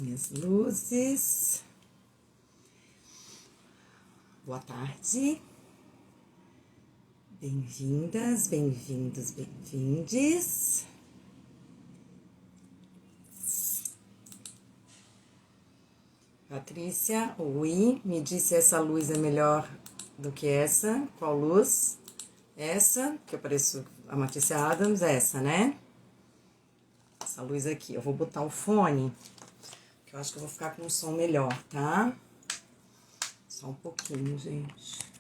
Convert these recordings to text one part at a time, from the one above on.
minhas luzes. Boa tarde. Bem-vindas, bem-vindos, bem-vindes. Patrícia, oi. Me diz se essa luz é melhor do que essa. Qual luz? Essa, que eu pareço a Matissa Adams, essa, né? Essa luz aqui. Eu vou botar o fone, que eu acho que eu vou ficar com um som melhor, tá? Só um pouquinho, gente.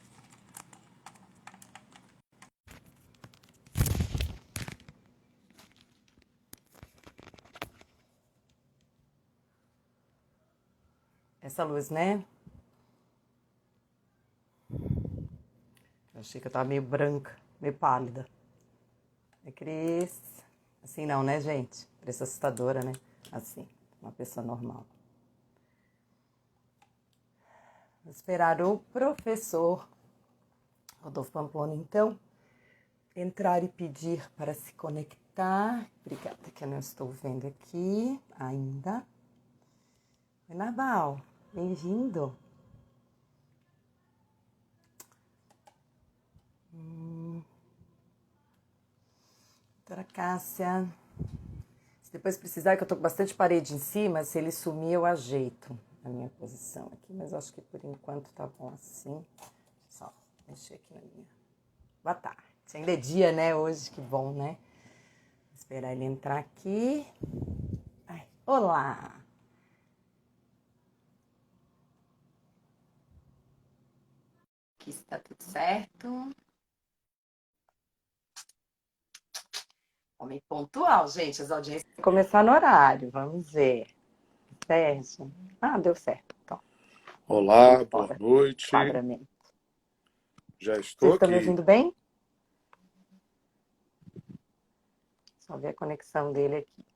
Essa luz, né? Eu achei que eu tava meio branca, meio pálida. É Cris. Assim não, né, gente? Parece assustadora, né? Assim, uma pessoa normal. Vou esperar o professor Rodolfo Pamplona, então, entrar e pedir para se conectar. Obrigada, que eu não estou vendo aqui ainda. Oi, Naval, bem-vindo. Doutora Cássia. Se depois precisar, que eu tô com bastante parede em cima, se ele sumir, eu ajeito a minha posição aqui. Mas eu acho que por enquanto tá bom assim. Só mexer aqui na minha. Boa tarde. Ainda é dia, né? Hoje, que bom, né? Vou esperar ele entrar aqui. Ai, olá! Aqui está tudo certo. Homem pontual, gente. As audiências vão começar no horário. Vamos ver. Sérgio. Ah, deu certo. Então, olá, boa noite. Quadramento. Já Vocês estou estão me aqui. ouvindo bem? Só ver a conexão dele aqui.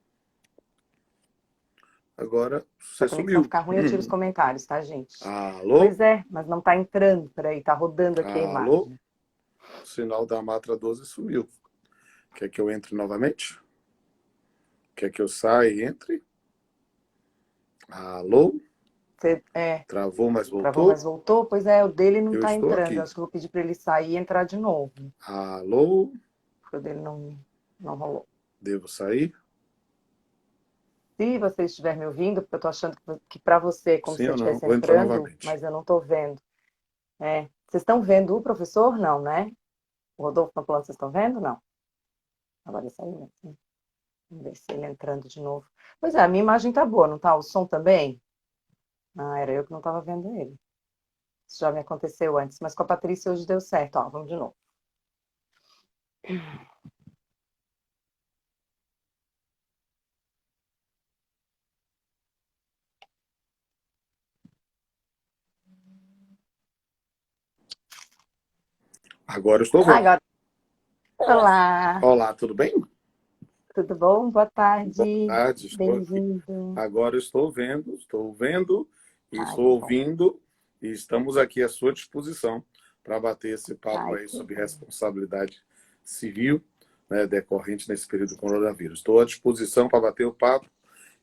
Agora Se a você conexão sumiu. ficar ruim, eu tiro os comentários, tá, gente? Alô? Pois é, mas não tá entrando. Peraí, tá rodando aqui a Alô? imagem. O sinal da Matra 12 sumiu. Quer que eu entre novamente? Quer que eu saia e entre? Alô? Travou, mas voltou? Travou, mas voltou? Pois é, o dele não Eu tá estou entrando. aqui. Eu acho que eu vou pedir para ele sair e entrar de novo. Alô? Porque o dele não rolou. Devo sair? Se você estiver me ouvindo, porque eu tô achando que para você é como Sim se você ou não? estivesse Vou entrar entrando, novamente. mas eu não tô vendo. Vocês estão vendo o professor? Não, né? O Rodolfo Pamplona, vocês estão vendo? Não. Agora ele saiu mesmo. Vamos ver se ele entrando de novo. Pois é, a minha imagem tá boa, não tá? O som também? Ah, era eu que não estava vendo ele. Isso já me aconteceu antes, mas com a Patrícia hoje deu certo. Ó, vamos de novo. Agora eu estou vendo. Agora. Olá, Olá, tudo bem? tudo bom? Boa tarde. Boa tarde, estou aqui. Bem-vindo. Agora eu estou vendo e Ai, estou ouvindo e estamos aqui à sua disposição para bater esse papo ai, aí sobre responsabilidade civil, né, decorrente nesse período do coronavírus. Estou à disposição para bater o papo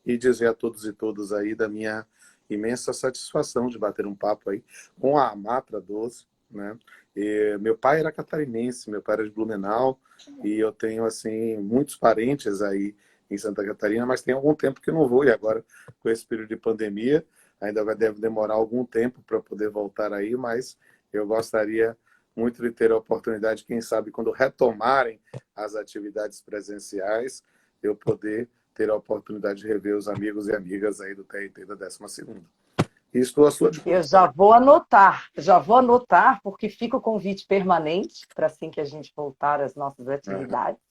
e dizer a todos e todas aí da minha imensa satisfação de bater um papo aí com a Matra 12, né? E meu pai era catarinense, meu pai era de Blumenau, e eu tenho, assim, muitos parentes aí em Santa Catarina, mas tem algum tempo que eu não vou, e agora, com esse período de pandemia, deve demorar algum tempo para poder voltar aí, mas eu gostaria muito de ter a oportunidade, quem sabe, quando retomarem as atividades presenciais, eu poder ter a oportunidade de rever os amigos e amigas aí do TRT da 12ª. E estou à sua disposição. Eu já vou anotar, porque fica o convite permanente para assim que a gente voltar às nossas atividades.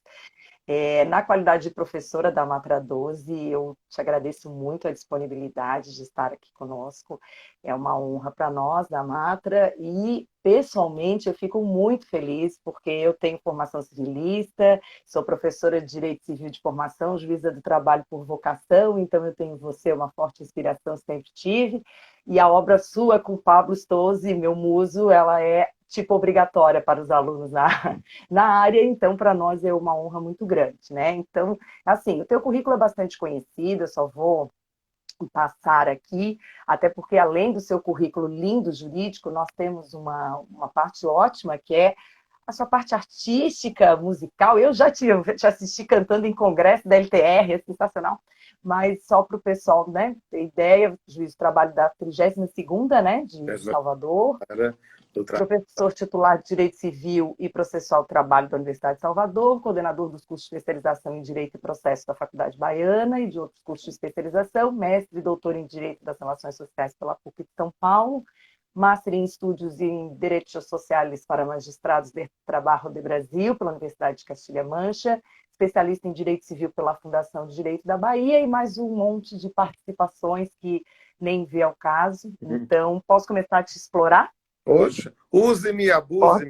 Na qualidade de professora da Matra 12, eu te agradeço muito a disponibilidade de estar aqui conosco. É uma honra para nós da Matra e, pessoalmente, eu fico muito feliz porque eu tenho formação civilista, sou professora de Direito Civil de formação, juíza do trabalho por vocação, então eu tenho você uma forte inspiração, sempre tive. E a obra sua com Pablo Stozzi, meu muso, ela é tipo obrigatória para os alunos na área, então para nós é uma honra muito grande, né? Então, assim, o teu currículo é bastante conhecido, eu só vou passar aqui, até porque, além do seu currículo lindo jurídico, nós temos uma parte ótima, que é a sua parte artística, musical. Eu já te assisti cantando em congresso da LTR, é sensacional. Mas só para o pessoal, né, ter ideia, juiz do trabalho da 32ª, né, de Salvador, professor titular de Direito Civil e Processual do Trabalho da Universidade de Salvador, coordenador dos cursos de especialização em Direito e Processo da Faculdade Baiana e de outros cursos de especialização, mestre e doutor em Direito das Relações Sociais pela PUC de São Paulo, Master em Estudos em Direitos Sociais para Magistrados de Trabalho de Brasil, pela Universidade de Castilha-Mancha, especialista em Direito Civil pela Fundação de Direito da Bahia e mais um monte de participações que nem vê ao caso. Então, posso começar a te explorar? Poxa, use-me e abuse-me,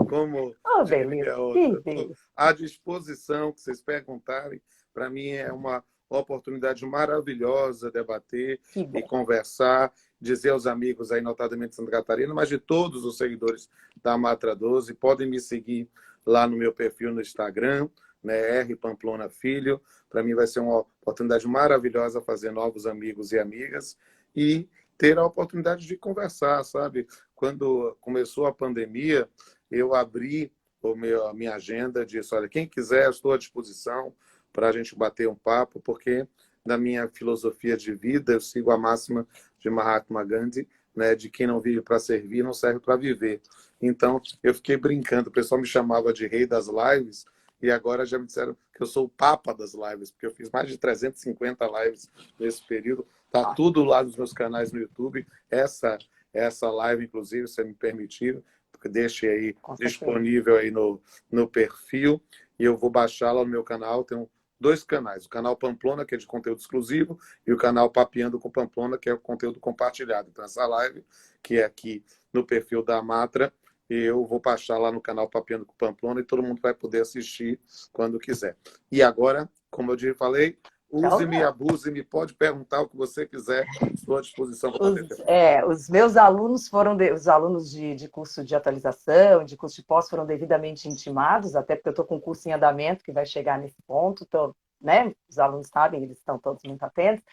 como beleza. Estou à disposição, que vocês perguntarem. Para mim é uma oportunidade maravilhosa debater e conversar, dizer aos amigos aí, notadamente de Santa Catarina, mas de todos os seguidores da Matra 12, podem me seguir lá no meu perfil no Instagram, né, R. Pamplona Filho. Para mim vai ser uma oportunidade maravilhosa fazer novos amigos e amigas e ter a oportunidade de conversar, sabe? Quando começou a pandemia, eu abri a minha agenda, disse, olha, quem quiser, estou à disposição para a gente bater um papo, porque na minha filosofia de vida eu sigo a máxima de Mahatma Gandhi, né, de quem não vive para servir, não serve para viver. Então, eu fiquei brincando, o pessoal me chamava de rei das lives, e agora já me disseram que eu sou o papa das lives, porque eu fiz mais de 350 lives nesse período. Está tudo lá nos meus canais no YouTube. Essa live, inclusive, se me permitir, deixe aí disponível aí no perfil. E eu vou baixá-la no meu canal. Tem 2 canais. O canal Pamplona, que é de conteúdo exclusivo, e o canal Papeando com Pamplona, que é o conteúdo compartilhado. Então, essa live, que é aqui no perfil da Matra, eu vou baixar lá no canal Papeando com Pamplona e todo mundo vai poder assistir quando quiser. E agora, como eu já falei, use-me e abuse-me, pode perguntar o que você quiser, estou à disposição para poder. Os meus alunos os alunos de curso de atualização, de curso de pós, foram devidamente intimados, até porque eu estou com um curso em andamento que vai chegar nesse ponto, então, né, os alunos sabem, eles estão todos muito atentos.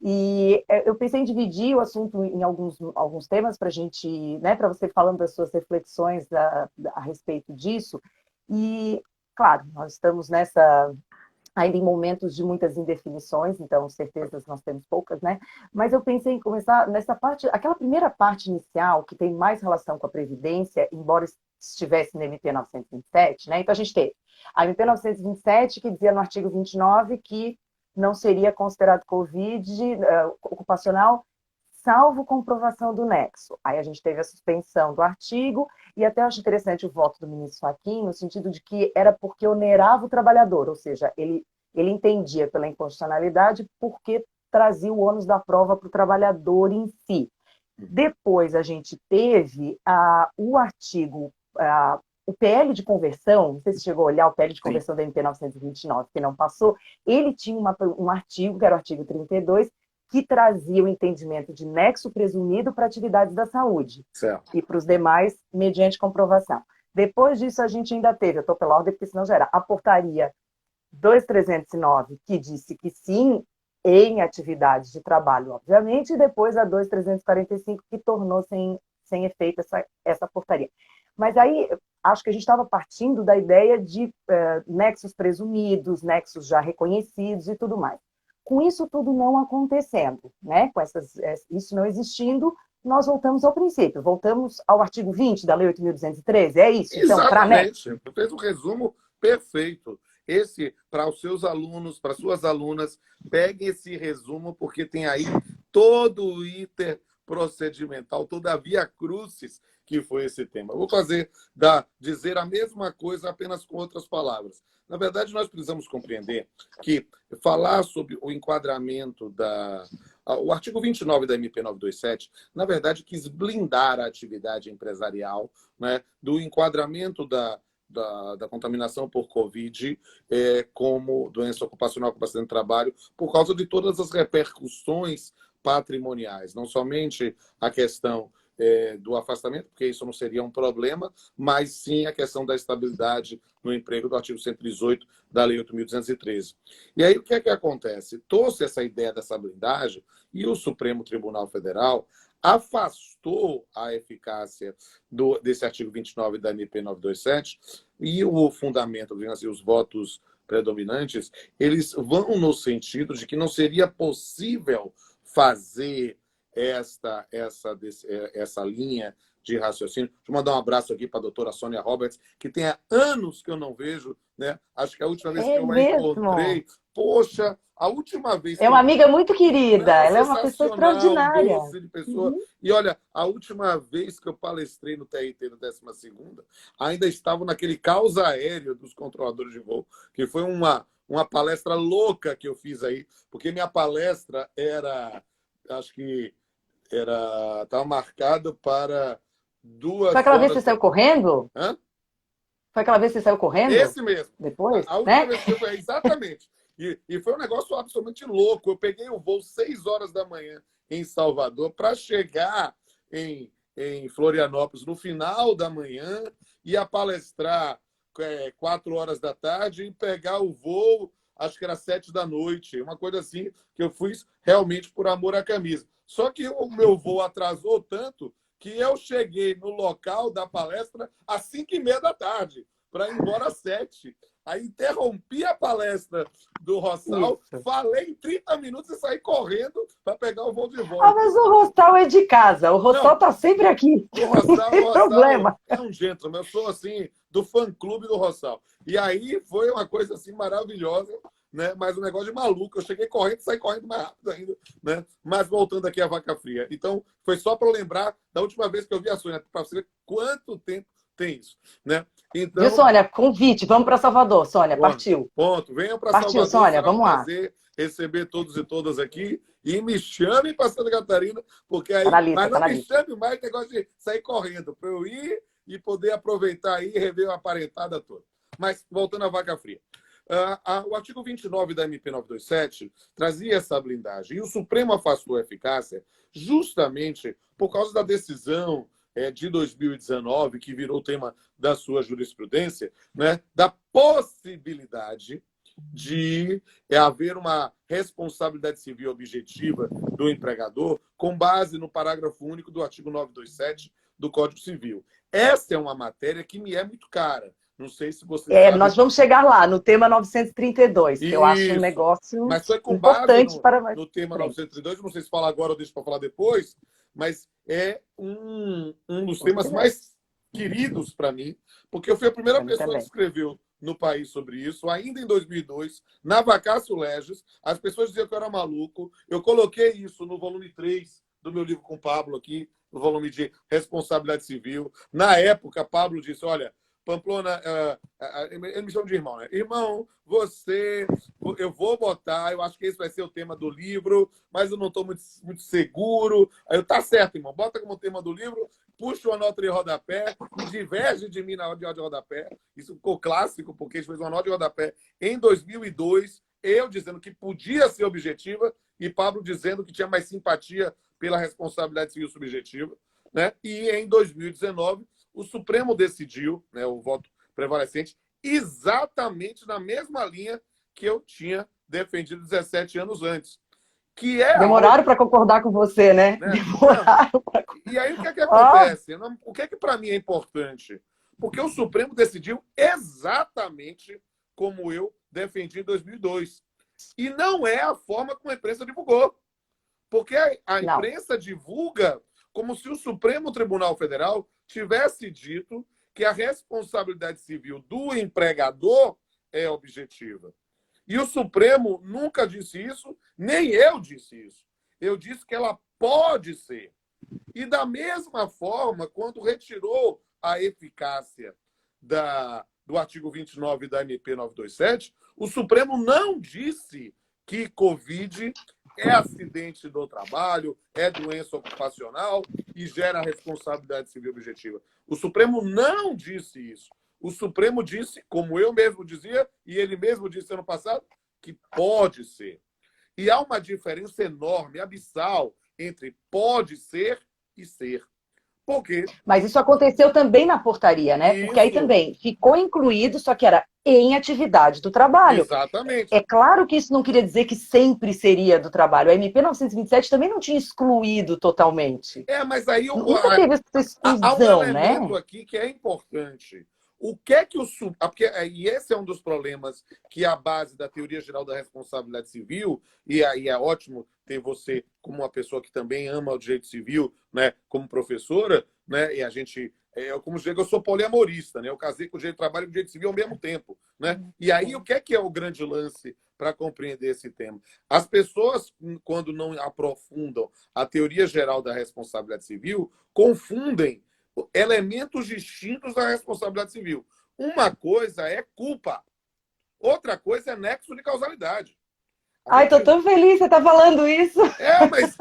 E eu pensei em dividir o assunto em alguns temas para a gente, né, para você falando das suas reflexões a respeito disso. E, claro, nós estamos ainda em momentos de muitas indefinições, então certezas nós temos poucas, né? Mas eu pensei em começar nessa parte, aquela primeira parte inicial, que tem mais relação com a Previdência, embora estivesse na MP 927, né? Então a gente teve a MP 927, que dizia no artigo 29 que não seria considerado Covid ocupacional, salvo comprovação do nexo. Aí a gente teve a suspensão do artigo, e até acho interessante o voto do ministro Fachin, no sentido de que era porque onerava o trabalhador, ou seja, ele entendia pela inconstitucionalidade porque trazia o ônus da prova para o trabalhador em si. Depois a gente teve o artigo, o PL de conversão, não sei se chegou a olhar o PL de conversão da MP 929, que não passou, ele tinha um artigo, que era o artigo 32, que trazia o entendimento de nexo presumido para atividades da saúde. Certo. E para os demais, mediante comprovação. Depois disso, a gente ainda teve, eu estou pela ordem, porque senão já era, a portaria 2309, que disse que sim, em atividades de trabalho, obviamente, e depois a 2345, que tornou sem efeito essa portaria. Mas aí, acho que a gente estava partindo da ideia de nexos presumidos, nexos já reconhecidos e tudo mais. Com isso tudo não acontecendo, né? Com isso não existindo, nós voltamos ao princípio, voltamos ao artigo 20 da Lei 8.213, é isso? Exatamente, então, fez um resumo perfeito. Esse, para os seus alunos, para suas alunas, peguem esse resumo, porque tem aí todo o iter procedimental, toda a via crucis que foi esse tema. Eu vou dizer a mesma coisa, apenas com outras palavras. Na verdade, nós precisamos compreender que falar sobre o enquadramento o artigo 29 da MP 927, na verdade, quis blindar a atividade empresarial, né, do enquadramento da contaminação por Covid como doença ocupacional com acidente de trabalho, por causa de todas as repercussões patrimoniais, não somente a questão do afastamento, porque isso não seria um problema, mas sim a questão da estabilidade no emprego do artigo 118 da Lei 8.213. E aí o que é que acontece? Trouxe essa ideia dessa blindagem e o Supremo Tribunal Federal afastou a eficácia desse artigo 29 da MP 927 e o fundamento, assim, os votos predominantes, eles vão no sentido de que não seria possível fazer essa linha de raciocínio. Deixa eu mandar um abraço aqui para a doutora Sônia Roberts, que tem há anos que eu não vejo, né? Acho que a última vez que eu a encontrei, poxa, a última vez que é uma amiga muito querida, não, ela é uma pessoa extraordinária. doce de pessoa. E olha, a última vez que eu palestrei no TRT no 12ª, ainda estava naquele caos aéreo dos controladores de voo, que foi uma palestra louca que eu fiz aí, porque minha palestra acho que estava marcada para 2 Foi aquela vez que horas. você saiu correndo? Hã? Foi aquela vez que você saiu correndo? Esse mesmo. Depois, a última né? vez que eu fui, exatamente. E foi um negócio absolutamente louco. Eu peguei o voo 6 horas da manhã em Salvador para chegar em Florianópolis no final da manhã, ia palestrar 4 horas da tarde e pegar o voo, acho que era 7 da noite. Uma coisa assim que eu fiz realmente por amor à camisa. Só que o meu voo atrasou tanto que eu cheguei no local da palestra às 5h30 da tarde, para ir embora às 7. Aí interrompi a palestra do Rossal, falei em 30 minutos e saí correndo para pegar o voo de volta. Ah, mas o Rossal é de casa, o Rossal está sempre aqui. O Rossal, não tem problema. É um gentleman, eu sou assim, do fã-clube do Rossal. E aí foi uma coisa assim maravilhosa, né? Mas um negócio de maluco. Eu cheguei correndo e saí correndo mais rápido ainda, né? Mas voltando aqui à Vaca Fria. Então, foi só para lembrar da última vez que eu vi a Sônia, para você ver quanto tempo tem isso, né? Então, viu, Sônia? Convite, vamos para Salvador, Sônia, partiu. Ponto. Venham para Salvador, Sônia, será vamos lá. Prazer receber todos e todas aqui e me chamem para Santa Catarina, porque aí, mas não me chame mais negócio de sair correndo, para eu ir e poder aproveitar aí e rever a parentada toda. Mas voltando à Vaca Fria. O artigo 29 da MP 927 trazia essa blindagem e o Supremo afastou a eficácia justamente por causa da decisão de 2019, que virou tema da sua jurisprudência, né, da possibilidade de haver uma responsabilidade civil objetiva do empregador com base no parágrafo único do artigo 927 do Código Civil. Essa é uma matéria que me é muito cara. Não sei se você sabe. Nós vamos chegar lá, no tema 932, que eu acho um negócio mas foi com importante base no tema 932, não sei se fala agora ou deixa para falar depois, mas é um dos temas mais queridos para mim, porque eu fui a primeira pessoa que escreveu no país sobre isso, ainda em 2002, na Vacácio Legis. As pessoas diziam que eu era maluco. Eu coloquei isso no volume 3 do meu livro com o Pablo aqui, no volume de responsabilidade civil. Na época, Pablo disse, olha, Pamplona, ele me chama de irmão, né? Irmão, eu vou botar, eu acho que esse vai ser o tema do livro, mas eu não estou muito seguro. Aí eu, tá certo, irmão, bota como tema do livro, puxa uma nota de rodapé e diverge de mim na nota de rodapé. Isso ficou clássico, porque a gente fez uma nota de rodapé em 2002, eu dizendo que podia ser objetiva e Pablo dizendo que tinha mais simpatia pela responsabilidade civil subjetiva, né? E em 2019, o Supremo decidiu, né, o voto prevalecente, exatamente na mesma linha que eu tinha defendido 17 anos antes. Demoraram para concordar com você, né? Demoraram para... E aí o que é que acontece? O que é que para mim é importante? Porque o Supremo decidiu exatamente como eu defendi em 2002. E não é a forma como a imprensa divulgou. Porque a imprensa divulga como se o Supremo Tribunal Federal tivesse dito que a responsabilidade civil do empregador é objetiva. E o Supremo nunca disse isso, nem eu disse isso. Eu disse que ela pode ser. E da mesma forma, quando retirou a eficácia do artigo 29 da MP 927, o Supremo não disse que Covid é acidente do trabalho, é doença ocupacional e gera responsabilidade civil objetiva. O Supremo não disse isso. O Supremo disse, como eu mesmo dizia, e ele mesmo disse ano passado, que pode ser. E há uma diferença enorme, abissal, entre pode ser e ser. Porque Mas isso aconteceu também na portaria, né? Porque aí isso, também ficou incluído, só que era em atividade do trabalho. exatamente. É claro que isso não queria dizer que sempre seria do trabalho. A MP 927 também não tinha excluído totalmente. Mas aí Nunca teve essa há um exclusão, elemento né? aqui que é importante. O que é que porque, e esse é um dos problemas que é a base da teoria geral da responsabilidade civil, e aí é ótimo ter você como uma pessoa que também ama o direito civil, né, como professora, né, e a gente, como digo, eu sou poliamorista, né, eu casei com o direito do trabalho e com o direito civil ao mesmo tempo, né, e aí o que é o grande lance para compreender esse tema? As pessoas, quando não aprofundam a teoria geral da responsabilidade civil, confundem elementos distintos da responsabilidade civil. Uma coisa é culpa, outra coisa é nexo de causalidade. A Ai, tô gente. tão feliz que você tá falando isso. Mas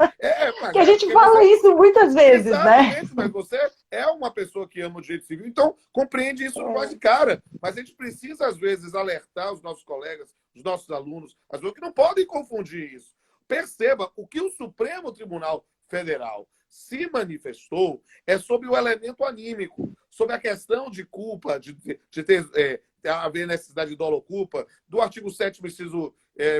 Que a é gente porque fala você. isso muitas vezes, né? Exatamente, mas você é uma pessoa que ama o direito civil, então compreende isso mais de cara. Mas a gente precisa, às vezes, alertar os nossos colegas, os nossos alunos, as pessoas que não podem confundir isso. Perceba, o que o Supremo Tribunal Federal se manifestou é sobre o elemento anímico, sobre a questão de culpa, de ter haver necessidade de dolo ou culpa, do artigo 7º, inciso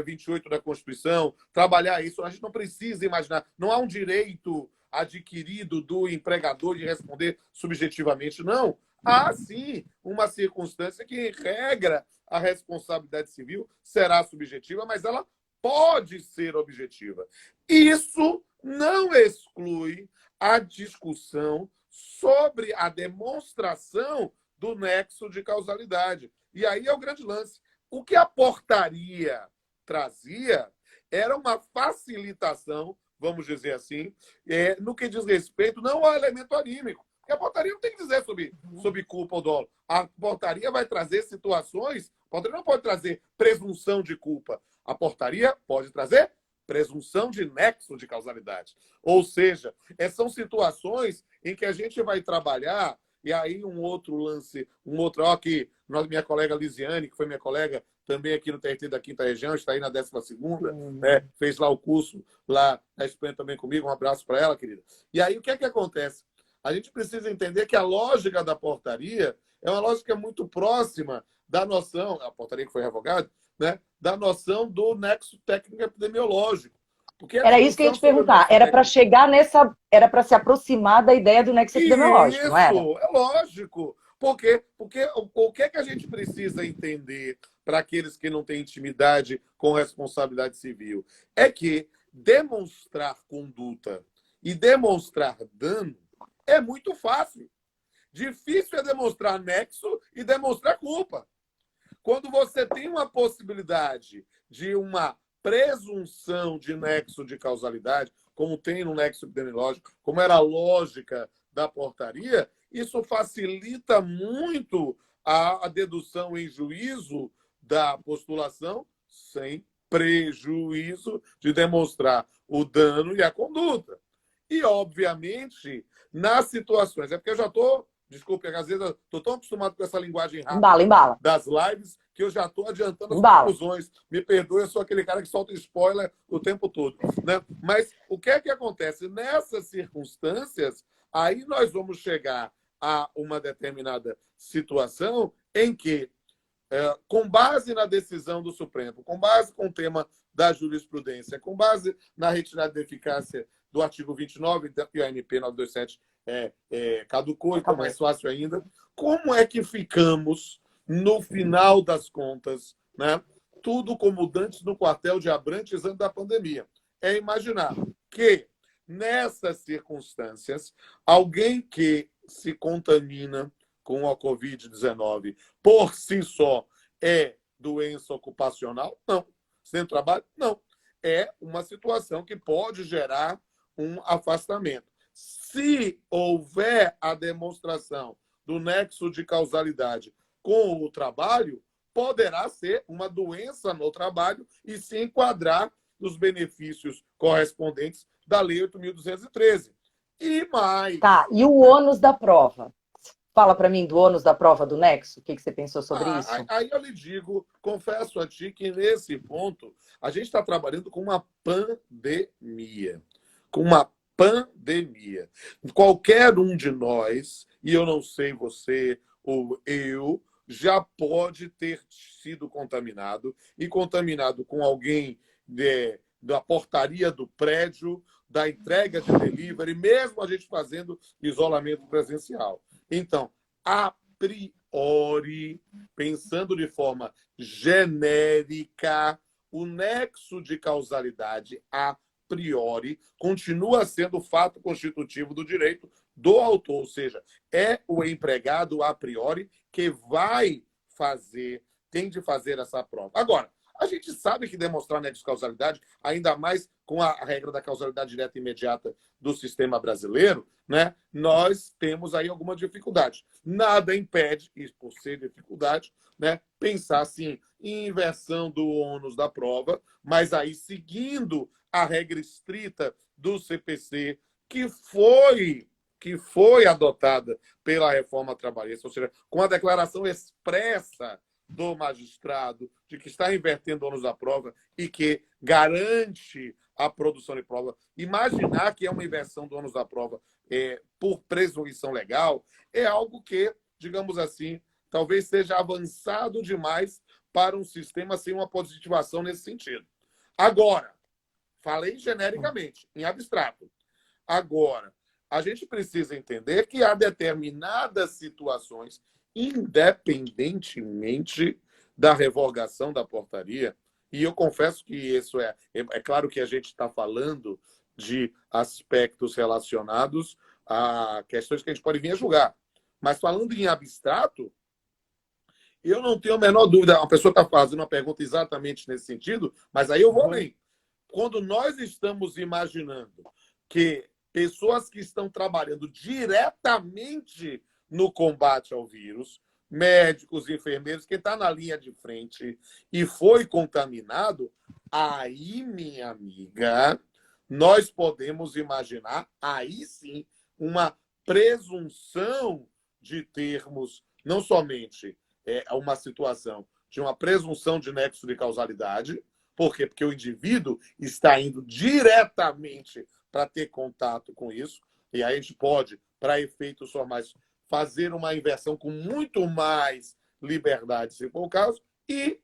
28 da Constituição, trabalhar isso. A gente não precisa imaginar, não há um direito adquirido do empregador de responder subjetivamente, não. Há, sim, uma circunstância que, em regra, a responsabilidade civil será subjetiva, mas ela pode ser objetiva. Isso não exclui a discussão sobre a demonstração do nexo de causalidade. E aí é o grande lance. O que a portaria trazia era uma facilitação, vamos dizer assim, no que diz respeito não ao elemento anímico. Porque a portaria não tem que dizer sobre culpa ou dolo. A portaria vai trazer situações, a portaria não pode trazer presunção de culpa. A portaria pode trazer presunção de nexo de causalidade. Ou seja, são situações em que a gente vai trabalhar, e aí um outro lance, aqui, minha colega Lisiane, que foi minha colega também aqui no TRT da Quinta Região, está aí na 12ª, né? Fez lá o curso lá na Espanha também comigo, um abraço para ela, querida. E aí o que é que acontece? A gente precisa entender que a lógica da portaria é uma lógica muito próxima da noção, a portaria que foi revogada, né? Da noção do nexo técnico epidemiológico. Porque a Era isso que eu ia discussão te sobre o perguntar. nexo Era para técnico. chegar nessa. Era para se aproximar da ideia do nexo epidemiológico, não era? Isso, é lógico. Porque o que é que a gente precisa entender para aqueles que não têm intimidade com responsabilidade civil? É que demonstrar conduta e demonstrar dano é muito fácil. Difícil é demonstrar nexo e demonstrar culpa. Quando você tem uma possibilidade de uma presunção de nexo de causalidade, como tem no nexo epidemiológico, como era a lógica da portaria, isso facilita muito a dedução em juízo da postulação, sem prejuízo de demonstrar o dano e a conduta. E, obviamente, nas situações. É porque eu já estou. Desculpe, às vezes eu estou tão acostumado com essa linguagem Embala, rápida embala. das lives que eu já estou adiantando as Embala. conclusões. Me perdoe, eu sou aquele cara que solta spoiler o tempo todo. Né? Mas o que é que acontece? Nessas circunstâncias, aí nós vamos chegar a uma determinada situação em que, com base na decisão do Supremo, com base com o tema da jurisprudência, com base na retirada de eficácia do artigo 29, e a MP 927 caducou, então mais fácil ainda. Como é que ficamos, no final das contas, né? Tudo como dantes no quartel de Abrantes antes da pandemia? É imaginar que, nessas circunstâncias, alguém que se contamina com a Covid-19 por si só é doença ocupacional? Não. Sem trabalho? Não. É uma situação que pode gerar um afastamento. Se houver a demonstração do nexo de causalidade com o trabalho, poderá ser uma doença no trabalho e se enquadrar nos benefícios correspondentes da Lei 8.213. E mais. Tá, e o ônus da prova? Fala para mim do ônus da prova do nexo. O que você pensou sobre isso? Aí eu lhe digo, confesso a ti que nesse ponto a gente está trabalhando com uma pandemia. Com uma pandemia. Qualquer um de nós, e eu não sei você ou eu, já pode ter sido contaminado e contaminado com alguém da portaria do prédio, da entrega de delivery, mesmo a gente fazendo isolamento presencial. Então, a priori, pensando de forma genérica, o nexo de causalidade a priori continua sendo o fato constitutivo do direito do autor, ou seja, é o empregado a priori que vai fazer, tem de fazer essa prova. Agora, a gente sabe que demonstrar nexo de causalidade, ainda mais com a regra da causalidade direta e imediata do sistema brasileiro, né, nós temos aí alguma dificuldade. Nada impede, e por ser dificuldade, né, pensar assim, em inversão do ônus da prova, mas aí seguindo a regra estrita do CPC, que foi adotada pela reforma trabalhista, ou seja, com a declaração expressa do magistrado de que está invertendo o ônus da prova e que garante a produção de prova. Imaginar que é uma inversão do ônus da prova por presunção legal é algo que, digamos assim, talvez seja avançado demais para um sistema sem uma positivação nesse sentido. Agora, falei genericamente, em abstrato. Agora, a gente precisa entender que há determinadas situações, independentemente da revogação da portaria, e eu confesso que isso é claro que a gente está falando de aspectos relacionados a questões que a gente pode vir a julgar, mas falando em abstrato, eu não tenho a menor dúvida, uma pessoa está fazendo uma pergunta exatamente nesse sentido, mas aí eu vou além. Quando nós estamos imaginando que pessoas que estão trabalhando diretamente no combate ao vírus, médicos, enfermeiros, quem está na linha de frente e foi contaminado, aí, minha amiga, nós podemos imaginar, aí sim, uma presunção de termos, não somente uma situação de uma presunção de nexo de causalidade. Por quê? Porque o indivíduo está indo diretamente para ter contato com isso, e aí a gente pode, para efeitos formais, fazer uma inversão com muito mais liberdade, se for o caso, e,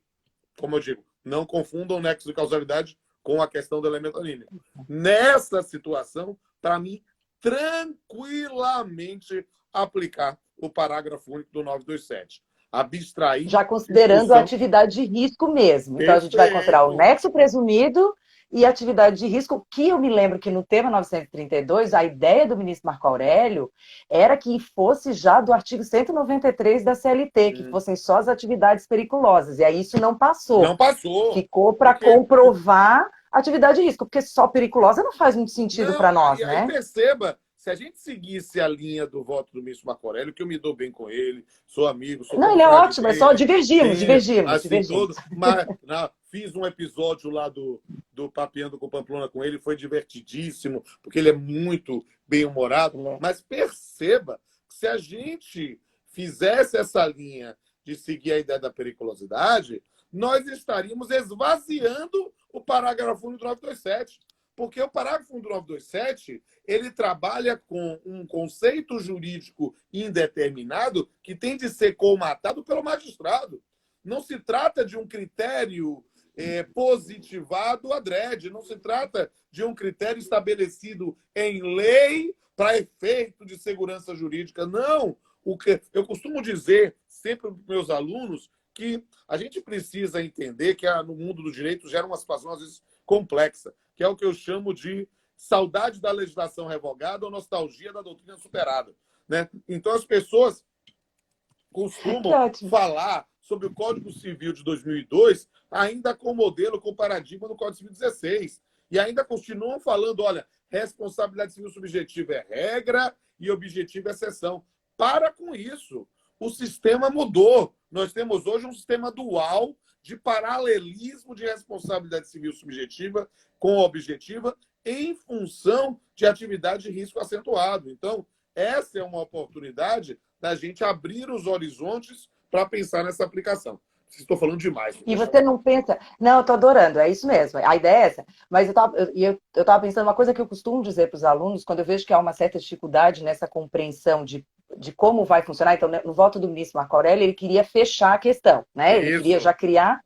como eu digo, não confundam o nexo de causalidade com a questão do elemento anímico. Nessa situação, para mim, tranquilamente aplicar o parágrafo único do 927. Abstrair... Já considerando a atividade de risco mesmo. Então, a gente vai considerar o nexo presumido e atividade de risco, que eu me lembro que no tema 932, a ideia do ministro Marco Aurélio era que fosse já do artigo 193 da CLT, que fossem só as atividades periculosas. E aí isso não passou. Não passou. Ficou para comprovar atividade de risco, porque só periculosa não faz muito sentido para nós, né? Aí perceba, se a gente seguisse a linha do voto do ministro Marco Aurélio, que eu me dou bem com ele, sou amigo, sou... Não, ele é ótimo, é só divergimos. Mas fiz um episódio lá do Papeando com Pamplona com ele, foi divertidíssimo, porque ele é muito bem-humorado. Mas perceba que se a gente fizesse essa linha de seguir a ideia da periculosidade, nós estaríamos esvaziando o parágrafo 1 do 927. Porque o parágrafo 1 do 927, ele trabalha com um conceito jurídico indeterminado que tem de ser colmatado pelo magistrado. Não se trata de um critério positivado adrede, não se trata de um critério estabelecido em lei para efeito de segurança jurídica. Não! Eu costumo dizer sempre para os meus alunos que a gente precisa entender que no mundo do direito gera uma situação, às vezes, complexa, que é o que eu chamo de saudade da legislação revogada ou nostalgia da doutrina superada, né? Então, as pessoas costumam falar sobre o Código Civil de 2002 ainda com modelo, com paradigma do Código Civil 16. E ainda continuam falando, olha, responsabilidade civil subjetiva é regra e objetiva é exceção. Para com isso. O sistema mudou. Nós temos hoje um sistema dual de paralelismo de responsabilidade civil subjetiva com objetiva em função de atividade de risco acentuado. Então, essa é uma oportunidade da gente abrir os horizontes para pensar nessa aplicação. Estou falando demais. E você não pensa... Não, eu estou adorando, é isso mesmo, a ideia é essa. Mas eu tava pensando, uma coisa que eu costumo dizer para os alunos, quando eu vejo que há uma certa dificuldade nessa compreensão de como vai funcionar, então, no voto do ministro Marco Aurélio, ele queria fechar a questão, né? Ele queria já criar...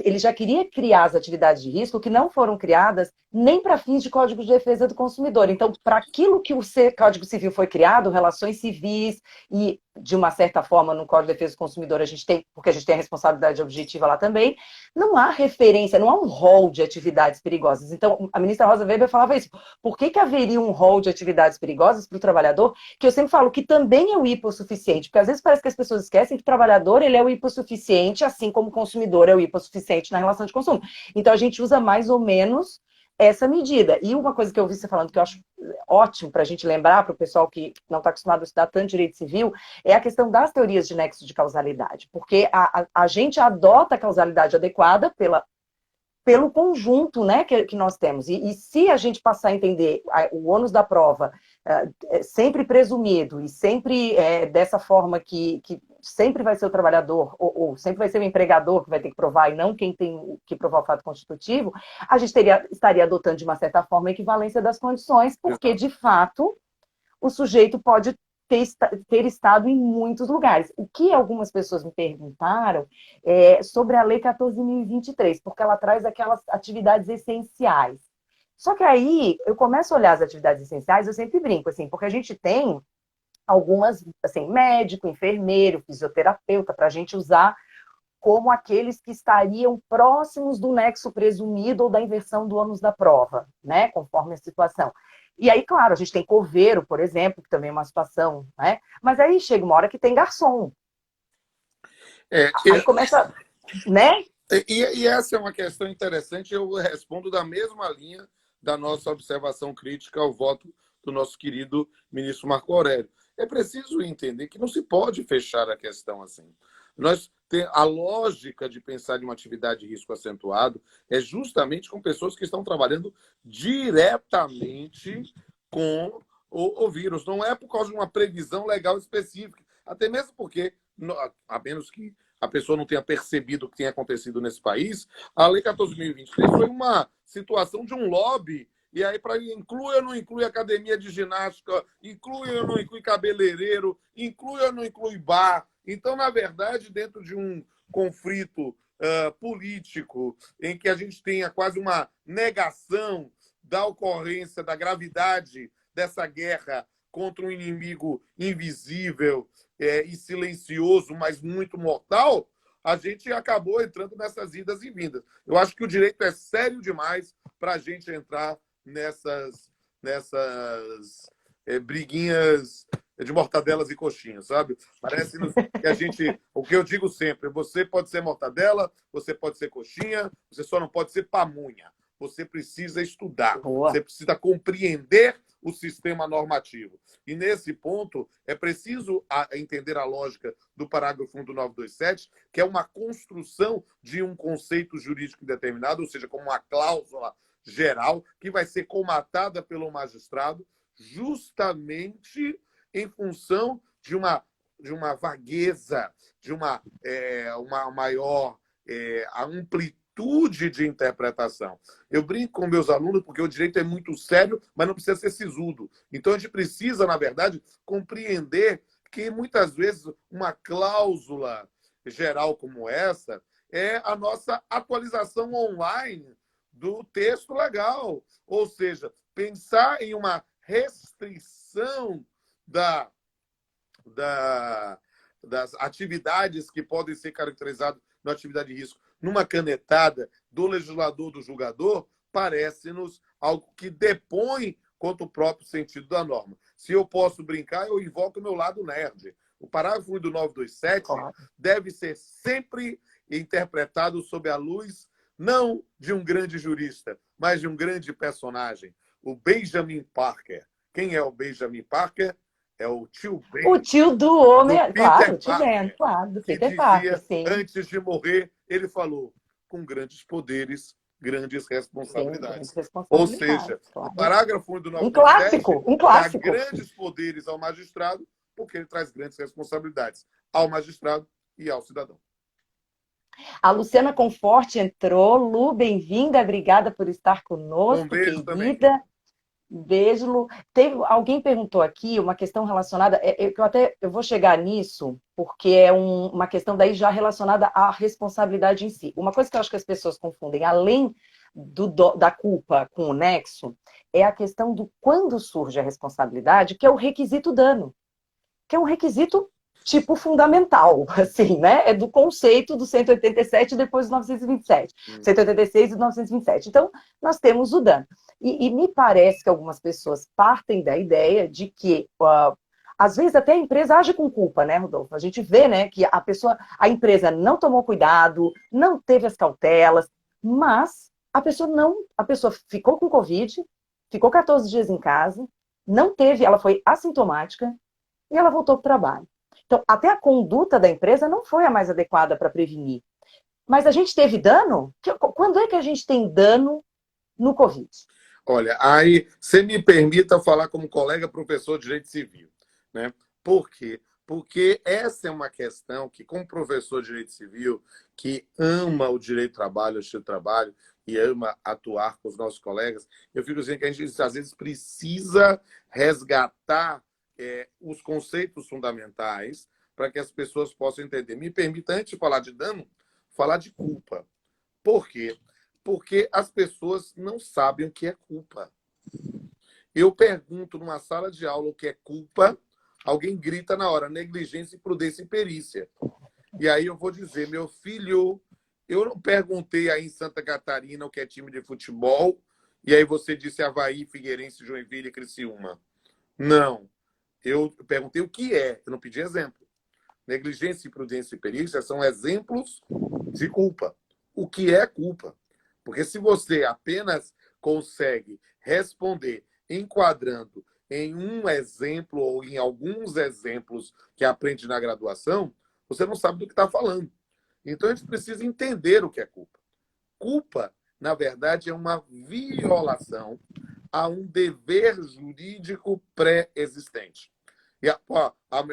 Ele já queria criar as atividades de risco que não foram criadas nem para fins de Código de Defesa do Consumidor. Então, para aquilo que o Código Civil foi criado, relações civis e, de uma certa forma, no Código de Defesa do Consumidor, a gente tem, porque a gente tem a responsabilidade objetiva lá também, não há referência, não há um rol de atividades perigosas. Então, a ministra Rosa Weber falava isso. Por que haveria um rol de atividades perigosas para o trabalhador, que eu sempre falo que também é o hipossuficiente? Porque às vezes parece que as pessoas esquecem que o trabalhador ele é o hipossuficiente, assim como o consumidor é o hipossuficiente na relação de consumo. Então, a gente usa mais ou menos essa medida. E uma coisa que eu ouvi você falando que eu acho ótimo para a gente lembrar, para o pessoal que não está acostumado a estudar tanto direito civil, é a questão das teorias de nexo de causalidade. Porque a gente adota a causalidade adequada pelo conjunto, né, que nós temos. E se a gente passar a entender o ônus da prova sempre presumido e sempre dessa forma que sempre vai ser o trabalhador ou sempre vai ser o empregador que vai ter que provar e não quem tem que provar o fato constitutivo, a gente estaria adotando de uma certa forma a equivalência das condições, porque de fato o sujeito pode ter estado em muitos lugares. O que algumas pessoas me perguntaram é sobre a Lei 14.023, porque ela traz aquelas atividades essenciais. Só que aí, eu começo a olhar as atividades essenciais, eu sempre brinco, assim, porque a gente tem algumas, assim, médico, enfermeiro, fisioterapeuta, para a gente usar como aqueles que estariam próximos do nexo presumido ou da inversão do ônus da prova, né, conforme a situação. E aí, claro, a gente tem coveiro, por exemplo, que também é uma situação, né? Mas aí chega uma hora que tem garçom. Aí começa, né? E essa é uma questão interessante, eu respondo da mesma linha da nossa observação crítica ao voto do nosso querido ministro Marco Aurélio. É preciso entender que não se pode fechar a questão assim. A lógica de pensar em uma atividade de risco acentuado é justamente com pessoas que estão trabalhando diretamente com o vírus. Não é por causa de uma previsão legal específica. Até mesmo porque, a menos que a pessoa não tenha percebido o que tem acontecido nesse país, a Lei 14.023 foi uma situação de um lobby. E aí, para inclui ou não inclui academia de ginástica, inclui ou não inclui cabeleireiro, inclui ou não inclui bar. Então, na verdade, dentro de um conflito político em que a gente tenha quase uma negação da ocorrência, da gravidade dessa guerra contra um inimigo invisível e silencioso, mas muito mortal, a gente acabou entrando nessas idas e vindas. Eu acho que o direito é sério demais para a gente entrar nessas briguinhas de mortadelas e coxinhas, sabe? Parece que a gente... O que eu digo sempre, você pode ser mortadela, você pode ser coxinha, você só não pode ser pamunha. Você precisa estudar, você precisa compreender o sistema normativo. E, nesse ponto, é preciso entender a lógica do parágrafo 1 do 927, que é uma construção de um conceito jurídico determinado, ou seja, como uma cláusula geral, que vai ser comatada pelo magistrado justamente em função de uma vagueza, de uma maior amplitude de interpretação. Eu brinco com meus alunos porque o direito é muito sério, mas não precisa ser sisudo. Então, a gente precisa, na verdade, compreender que, muitas vezes, uma cláusula geral como essa é a nossa atualização online do texto legal. Ou seja, pensar em uma restrição das atividades que podem ser caracterizadas na atividade de risco numa canetada do legislador, do julgador, parece-nos algo que depõe contra o próprio sentido da norma. Se eu posso brincar, eu invoco o meu lado nerd. O parágrafo 1 do 927 deve ser sempre interpretado sob a luz não de um grande jurista, mas de um grande personagem, o Benjamin Parker. Quem é o Benjamin Parker? É o tio Ben. O tio do homem, claro, o tio Ben, claro, do que Peter Parker, dizia, sim. antes de morrer, ele falou, com grandes poderes, grandes responsabilidades. Sim, grandes responsabilidades. Ou seja, claro. o parágrafo 1 do 927 um clássico. dá grandes poderes ao magistrado, porque ele traz grandes responsabilidades ao magistrado e ao cidadão. A Luciana Conforte entrou. Lu, bem-vinda, obrigada por estar Um conosco, beijo também. querida. Um beijo, Lu. Alguém perguntou aqui uma questão relacionada, eu vou chegar nisso, porque é uma questão daí já relacionada à responsabilidade em si. Uma coisa que eu acho que as pessoas confundem, além da culpa com o nexo, é a questão do quando surge a responsabilidade, que é o requisito dano, que é um requisito tipo fundamental, assim, né? É do conceito do 187 e depois do 927, 186 e 927. Então, nós temos o dano. E me parece que algumas pessoas partem da ideia de que, às vezes até a empresa age com culpa, né, Rodolfo? A gente vê, né, que a empresa não tomou cuidado, não teve as cautelas, mas a pessoa ficou com Covid, ficou 14 dias em casa, não teve, ela foi assintomática, e ela voltou para o trabalho. Então, até a conduta da empresa não foi a mais adequada para prevenir. Mas a gente teve dano? Quando é que a gente tem dano no Covid? Olha, aí você me permita falar como colega professor de Direito Civil, né? Por quê? Porque essa é uma questão que, como professor de Direito Civil, que ama o direito do trabalho, o estilo de trabalho, e ama atuar com os nossos colegas, eu fico dizendo que a gente, às vezes, precisa resgatar os conceitos fundamentais para que as pessoas possam entender. Me permita, antes de falar de dano, falar de culpa. Por quê? Porque as pessoas não sabem o que é culpa. Eu pergunto numa sala de aula o que é culpa, alguém grita na hora, negligência, imprudência e perícia. E aí eu vou dizer, meu filho, eu não perguntei aí em Santa Catarina o que é time de futebol, e aí você disse Avaí, Figueirense, Joinville e Criciúma. Não. Eu perguntei o que é, eu não pedi exemplo. Negligência, imprudência e perícia são exemplos de culpa. O que é culpa? Porque se você apenas consegue responder enquadrando em um exemplo ou em alguns exemplos que aprende na graduação, você não sabe do que está falando. Então a gente precisa entender o que é culpa. Culpa, na verdade, é uma violação a um dever jurídico pré-existente. E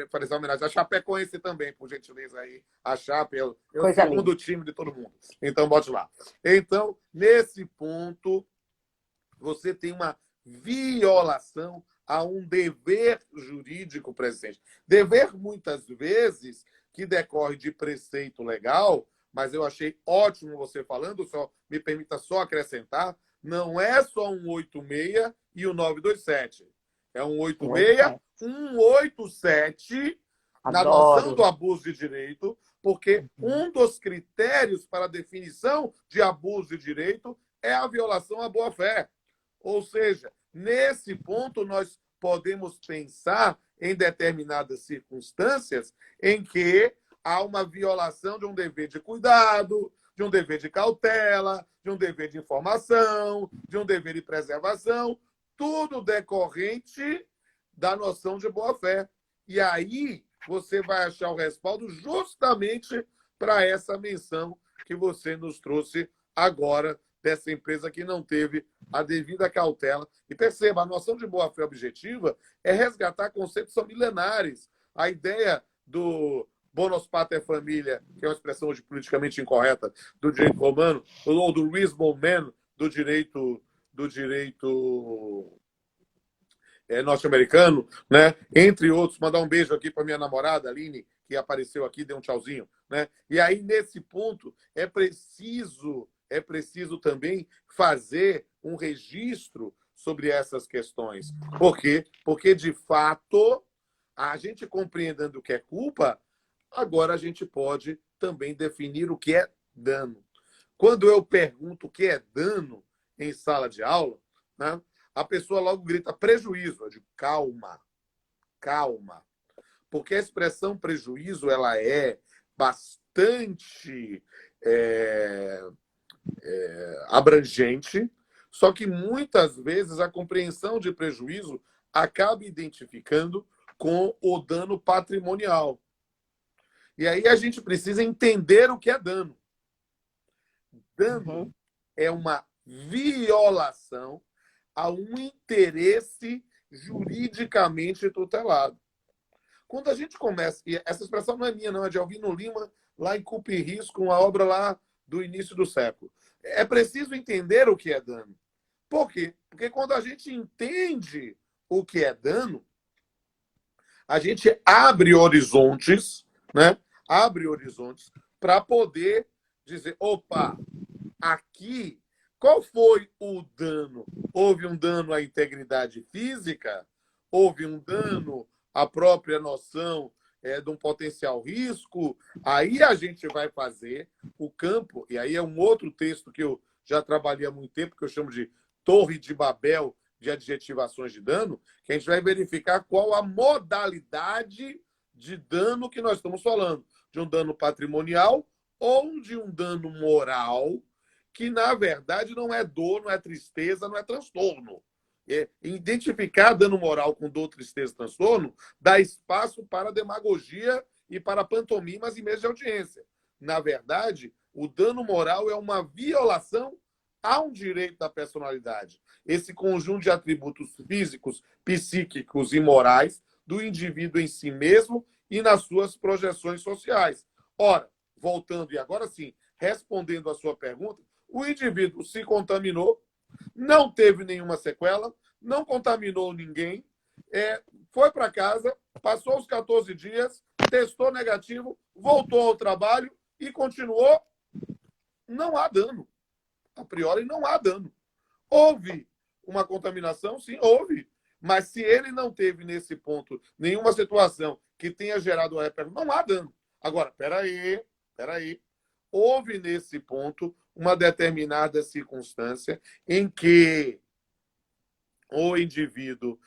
fazer homenagem a Chapecoense também, por gentileza aí. A Chape é o Coisa linda. segundo time de todo mundo. Então, bote lá. Então, nesse ponto, você tem uma violação a um dever jurídico presente. Dever, muitas vezes, que decorre de preceito legal, mas eu achei ótimo você falando, só me permita só acrescentar, não é só um 86 e o 927. É um 86, 187, na noção do Adoro. abuso de direito, porque um dos critérios para a definição de abuso de direito é a violação à boa-fé. Ou seja, nesse ponto, nós podemos pensar em determinadas circunstâncias em que há uma violação de um dever de cuidado, de um dever de cautela, de um dever de informação, de um dever de preservação, tudo decorrente da noção de boa-fé. E aí você vai achar o respaldo justamente para essa menção que você nos trouxe agora, dessa empresa que não teve a devida cautela. E perceba, a noção de boa-fé objetiva é resgatar conceitos que são milenares. A ideia do bonus pater familia, que é uma expressão hoje politicamente incorreta do direito romano, ou do vis bonan do direito norte-americano, né? Entre outros, mandar um beijo aqui para minha namorada, Aline, que apareceu aqui, deu um tchauzinho, né? E aí, nesse ponto, é preciso também fazer um registro sobre essas questões. Por quê? Porque, de fato, a gente compreendendo o que é culpa, agora a gente pode também definir o que é dano. Quando eu pergunto o que é dano em sala de aula, né, a pessoa logo grita prejuízo. Eu digo, calma, calma. Porque a expressão prejuízo ela é bastante abrangente, só que muitas vezes a compreensão de prejuízo acaba identificando com o dano patrimonial. E aí a gente precisa entender o que é dano. Dano é uma violação a um interesse juridicamente tutelado. Quando a gente começa, e essa expressão não é minha, não, é de Alvino Lima, lá em Cupirrisco, uma obra lá do início do século. É preciso entender o que é dano. Por quê? Porque quando a gente entende o que é dano, a gente abre horizontes, né? Abre horizontes para poder dizer, opa, aqui, qual foi o dano? Houve um dano à integridade física? Houve um dano à própria noção de um potencial risco? Aí a gente vai fazer o campo, e aí é um outro texto que eu já trabalhei há muito tempo, que eu chamo de Torre de Babel de adjetivações de dano, que a gente vai verificar qual a modalidade de dano que nós estamos falando. De um dano patrimonial ou de um dano moral, que, na verdade, não é dor, não é tristeza, não é transtorno. Identificar dano moral com dor, tristeza, transtorno dá espaço para demagogia e para pantomimas em meios de audiência. Na verdade, o dano moral é uma violação a um direito da personalidade. Esse conjunto de atributos físicos, psíquicos e morais do indivíduo em si mesmo e nas suas projeções sociais. Ora, voltando, e agora sim, respondendo à sua pergunta, o indivíduo se contaminou, não teve nenhuma sequela, não contaminou ninguém, foi para casa, passou os 14 dias, testou negativo, voltou ao trabalho e continuou. Não há dano. A priori, não há dano. Houve uma contaminação? Sim, houve. Mas se ele não teve, nesse ponto, nenhuma situação que tenha gerado uma repercussão, não há dano. Agora, peraí. Houve, nesse ponto, uma determinada circunstância em que o indivíduo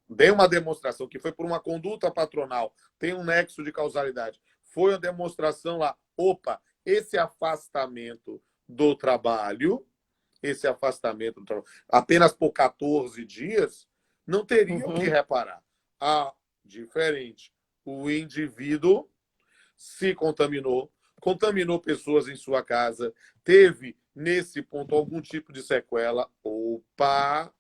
deu uma demonstração, que foi por uma conduta patronal, tem um nexo de causalidade, foi uma demonstração lá, opa, esse afastamento do trabalho, apenas por 14 dias, não teria o que reparar. Diferente, o indivíduo se contaminou pessoas em sua casa, teve, nesse ponto, algum tipo de sequela, opa,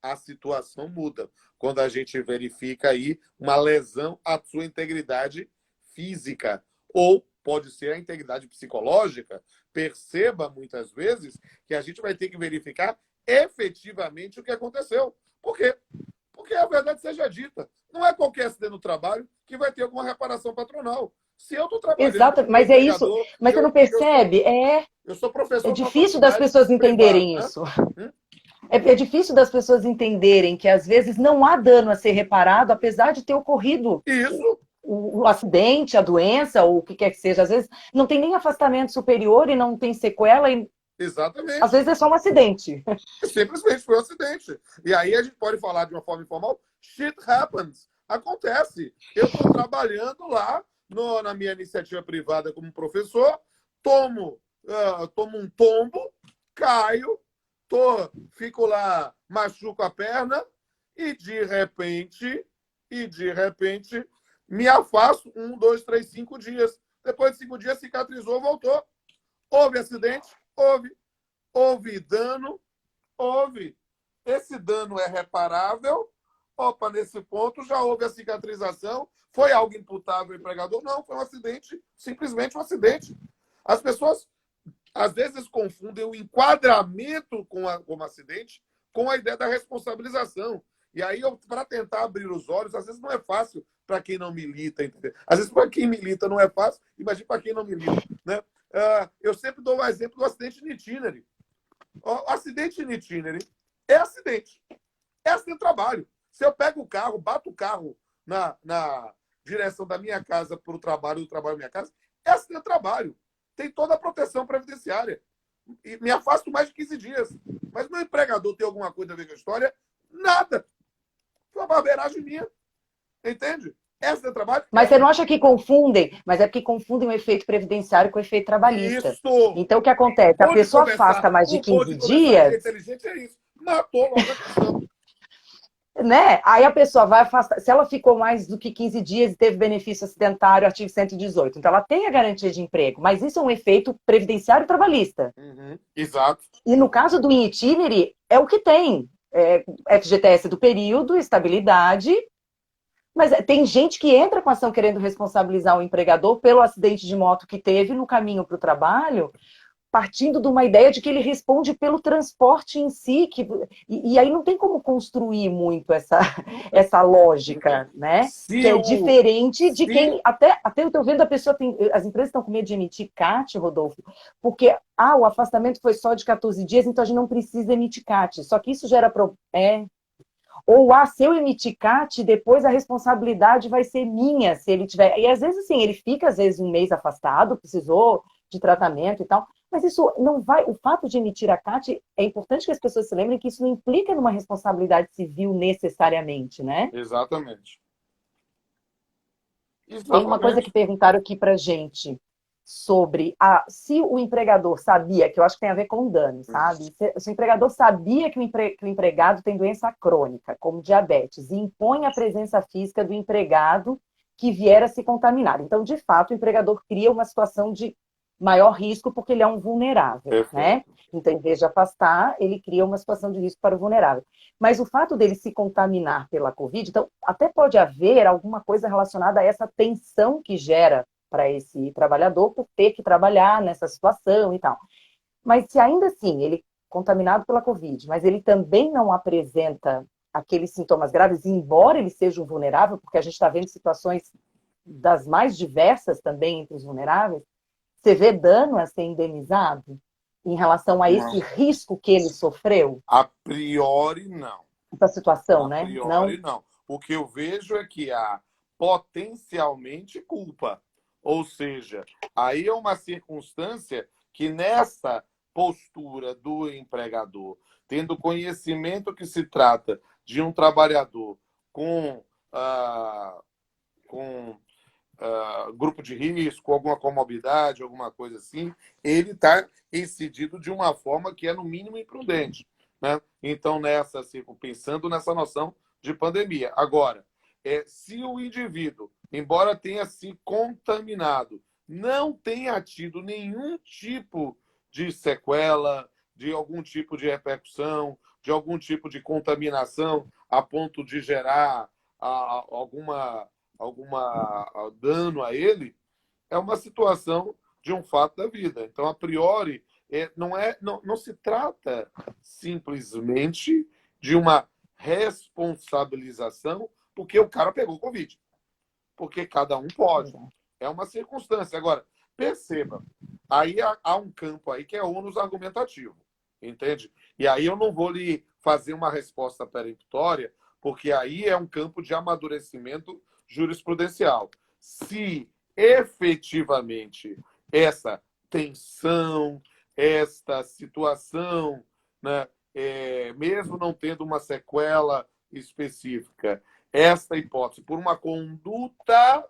a situação muda. Quando a gente verifica aí uma lesão à sua integridade física, ou pode ser a integridade psicológica. Perceba, muitas vezes, que a gente vai ter que verificar efetivamente o que aconteceu. Por quê? Porque a verdade seja dita. Não é qualquer acidente no trabalho que vai ter alguma reparação patronal. Se eu estou trabalhando... Exato, mas é isso. Mas você não percebe? Eu sou professor. É difícil das pessoas entenderem isso. É difícil das pessoas entenderem que, às vezes, não há dano a ser reparado, apesar de ter ocorrido isso. O acidente, a doença, ou o que quer que seja. Às vezes, não tem nem afastamento superior e não tem sequela. Exatamente. Às vezes é só um acidente. Simplesmente foi um acidente. E aí a gente pode falar de uma forma informal, shit happens. Acontece. Eu estou trabalhando lá na minha iniciativa privada como professor, tomo um tombo, caio, fico lá, machuco a perna e de repente, me afasto 1, 2, 3, 5 dias. Depois de 5 dias, cicatrizou, voltou. Houve acidente? Houve. Houve dano? Houve. Esse dano é reparável? Opa, nesse ponto já houve a cicatrização. Foi algo imputável ao empregador? Não, foi um acidente, simplesmente um acidente. As pessoas, às vezes, confundem o enquadramento com o acidente com a ideia da responsabilização. E aí, para tentar abrir os olhos, às vezes não é fácil para quem não milita, entendeu? Às vezes, para quem milita não é fácil, imagina para quem não milita, né? Eu sempre dou o exemplo do acidente in itinere. O acidente in itinere é acidente. É acidente de trabalho. Se eu pego o carro, bato o carro na direção da minha casa para o trabalho, do trabalho da minha casa, é acidente de trabalho. Tem toda a proteção previdenciária. E me afasto mais de 15 dias. Mas meu empregador tem alguma coisa a ver com a história? Nada. Foi uma barbeiragem minha. Entende? Essa é trabalho. Mas você não acha que confundem? Mas é porque confundem o efeito previdenciário com o efeito trabalhista. Isso! Então, o que acontece? A pessoa afasta mais de 15 dias... inteligente é isso. Matou logo a questão. Né? Aí a pessoa vai afastar. Se ela ficou mais do que 15 dias e teve benefício acidentário, artigo 118, então ela tem a garantia de emprego, mas isso é um efeito previdenciário trabalhista. Exato. E no caso do in itinere, é o que tem. FGTS do período, estabilidade, Mas tem gente que entra com ação querendo responsabilizar o empregador pelo acidente de moto que teve no caminho para o trabalho, partindo de uma ideia de que ele responde pelo transporte em si, e aí não tem como construir muito essa lógica, né? Que Se é o, diferente de se quem. Até eu estou vendo a pessoa tem. As empresas estão com medo de emitir CAT, Rodolfo, porque o afastamento foi só de 14 dias, então a gente não precisa emitir CAT. Só que isso gera ou se eu emitir CAT, depois a responsabilidade vai ser minha, se ele tiver. E às vezes, assim, ele fica, às vezes, um mês afastado, precisou de tratamento e tal. Mas isso não vai. O fato de emitir a CAT, é importante que as pessoas se lembrem que isso não implica numa responsabilidade civil necessariamente, né? Exatamente. Tem uma coisa que Exatamente. perguntaram aqui pra gente sobre se o empregador sabia, que eu acho que tem a ver com dano, sabe? Se o empregador sabia que o empregado tem doença crônica, como diabetes, e impõe a presença física do empregado que vier a se contaminar. Então, de fato, o empregador cria uma situação de maior risco porque ele é um vulnerável, né? Perfeito. Então, em vez de afastar, ele cria uma situação de risco para o vulnerável. Mas o fato dele se contaminar pela Covid, então, até pode haver alguma coisa relacionada a essa tensão que gera para esse trabalhador por ter que trabalhar nessa situação e tal. Mas se ainda assim ele contaminado pela Covid, mas ele também não apresenta aqueles sintomas graves, embora ele seja um vulnerável, porque a gente está vendo situações das mais diversas também entre os vulneráveis, você vê dano a ser indenizado em relação a Não. esse risco que ele sofreu? A priori, não. Essa situação, A né? Não? priori, não. O que eu vejo é que há potencialmente culpa. Ou seja, aí é uma circunstância que nessa postura do empregador, tendo conhecimento que se trata de um trabalhador com, com grupo de risco, alguma comorbidade, alguma coisa assim, ele está incidido de uma forma que é, no mínimo, imprudente. Né? Então, pensando nessa noção de pandemia. Agora, se o indivíduo, embora tenha se contaminado, não tenha tido nenhum tipo de sequela, de algum tipo de repercussão, de algum tipo de contaminação a ponto de gerar alguma dano a ele, é uma situação de um fato da vida. Então, a priori, não se trata simplesmente de uma responsabilização porque o cara pegou Covid. Porque cada um pode. É uma circunstância. Agora, perceba, aí há um campo aí que é ônus argumentativo. Entende? E aí eu não vou lhe fazer uma resposta peremptória, porque aí é um campo de amadurecimento jurisprudencial. Se efetivamente essa tensão, esta situação, né, mesmo não tendo uma sequela específica, esta hipótese, por uma conduta,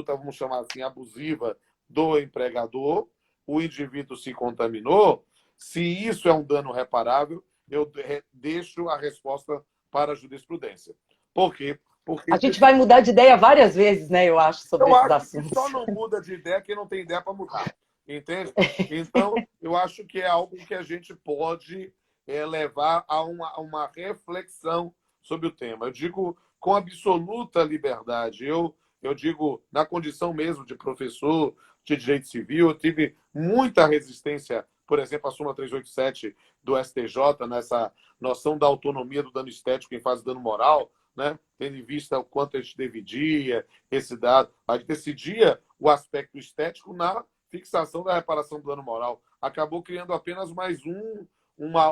vamos chamar assim, abusiva do empregador, o indivíduo se contaminou, se isso é um dano reparável, eu deixo a resposta para a jurisprudência. Por quê? Porque a gente vai mudar de ideia várias vezes, né? Eu acho, sobre eu esses acho que assuntos. só não muda de ideia quem não tem ideia para mudar. Entende? Então, eu acho que é algo que a gente pode levar a uma reflexão sobre o tema. Eu digo com absoluta liberdade. Eu digo, na condição mesmo de professor de direito civil, eu tive muita resistência, por exemplo, à súmula 387 do STJ, nessa noção da autonomia do dano estético em fase de dano moral, né? Tendo em vista o quanto a gente dividia esse dado. A gente decidia o aspecto estético na fixação da reparação do dano moral. Acabou criando apenas mais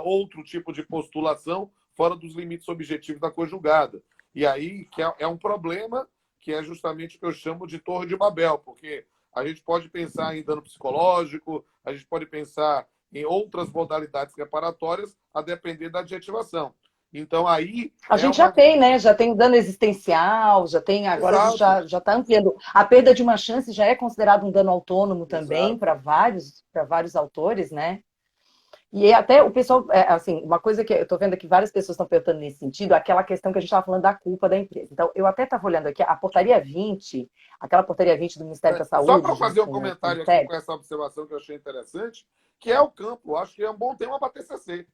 outro tipo de postulação fora dos limites objetivos da conjugada. E aí que é um problema que é justamente o que eu chamo de Torre de Babel, porque a gente pode pensar em dano psicológico, a gente pode pensar em outras modalidades reparatórias, a depender da adjetivação. Então, aí A gente já tem, né? Já tem dano existencial, já tem. Agora a gente Exato. já está ampliando. A perda de uma chance já é considerado um dano autônomo também Exato. para vários autores, né? E até o pessoal, assim, uma coisa que eu estou vendo que várias pessoas estão perguntando nesse sentido, aquela questão que a gente estava falando da culpa da empresa. Então, eu até estava olhando aqui, a portaria 20, aquela portaria 20 do Ministério da Só Saúde, para fazer junto um com o comentário aqui Ministério. com essa observação que eu achei interessante, que é o campo. Acho que é um bom tema para TCC.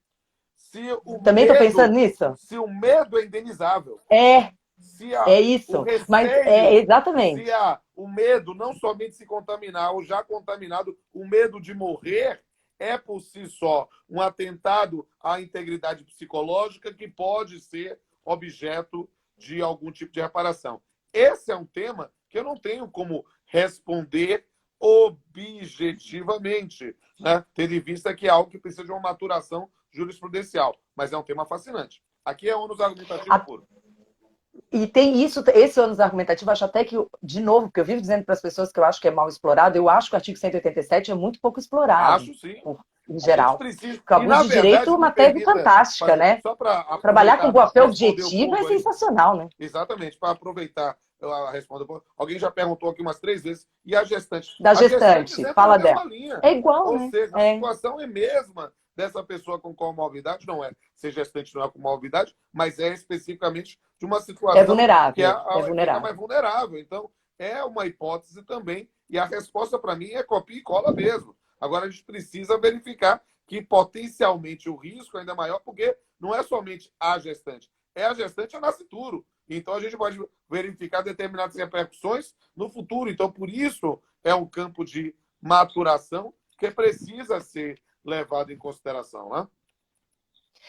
Se o Também estou medo, pensando nisso. se o medo é indenizável. É, Se há É o isso. Mas é receio, se exatamente. há o medo, não somente de se contaminar ou já contaminado, o medo de morrer, é por si só um atentado à integridade psicológica que pode ser objeto de algum tipo de reparação. Esse é um tema que eu não tenho como responder objetivamente, né? Tendo em vista que é algo que precisa de uma maturação jurisprudencial, mas é um tema fascinante. Aqui é ônus argumentativo puro. E tem isso, esse ônus argumentativo, acho até que, de novo, porque eu vivo dizendo para as pessoas que eu acho que é mal explorado, eu acho que o artigo 187 é muito pouco explorado, Acho sim. em A gente geral. precisa. Porque o E, abuso na de direito é verdade, uma me tese permita fantástica, fazer, né? só para Trabalhar com aproveitar, papel responder um objetivo é pouco aí. sensacional, né? Exatamente, para aproveitar a resposta. Alguém já perguntou aqui umas 3 vezes. E a gestante? Da As gestantes gestante, entram na fala dela. mesma linha. É igual, Ou né? seja, a É, situação é mesma dessa pessoa com comorbidade, não é ser gestante não é comorbidade, mas é especificamente de uma é situação que vulnerável, é fica mais vulnerável. vulnerável. Então, é uma hipótese também. E a resposta para mim é copia e cola mesmo. Agora, a gente precisa verificar que potencialmente o risco é ainda maior, porque não é somente a gestante, é a gestante e a nascituro. Então, a gente pode verificar determinadas repercussões no futuro. Então, por isso, é um campo de maturação que precisa ser levado em consideração, né?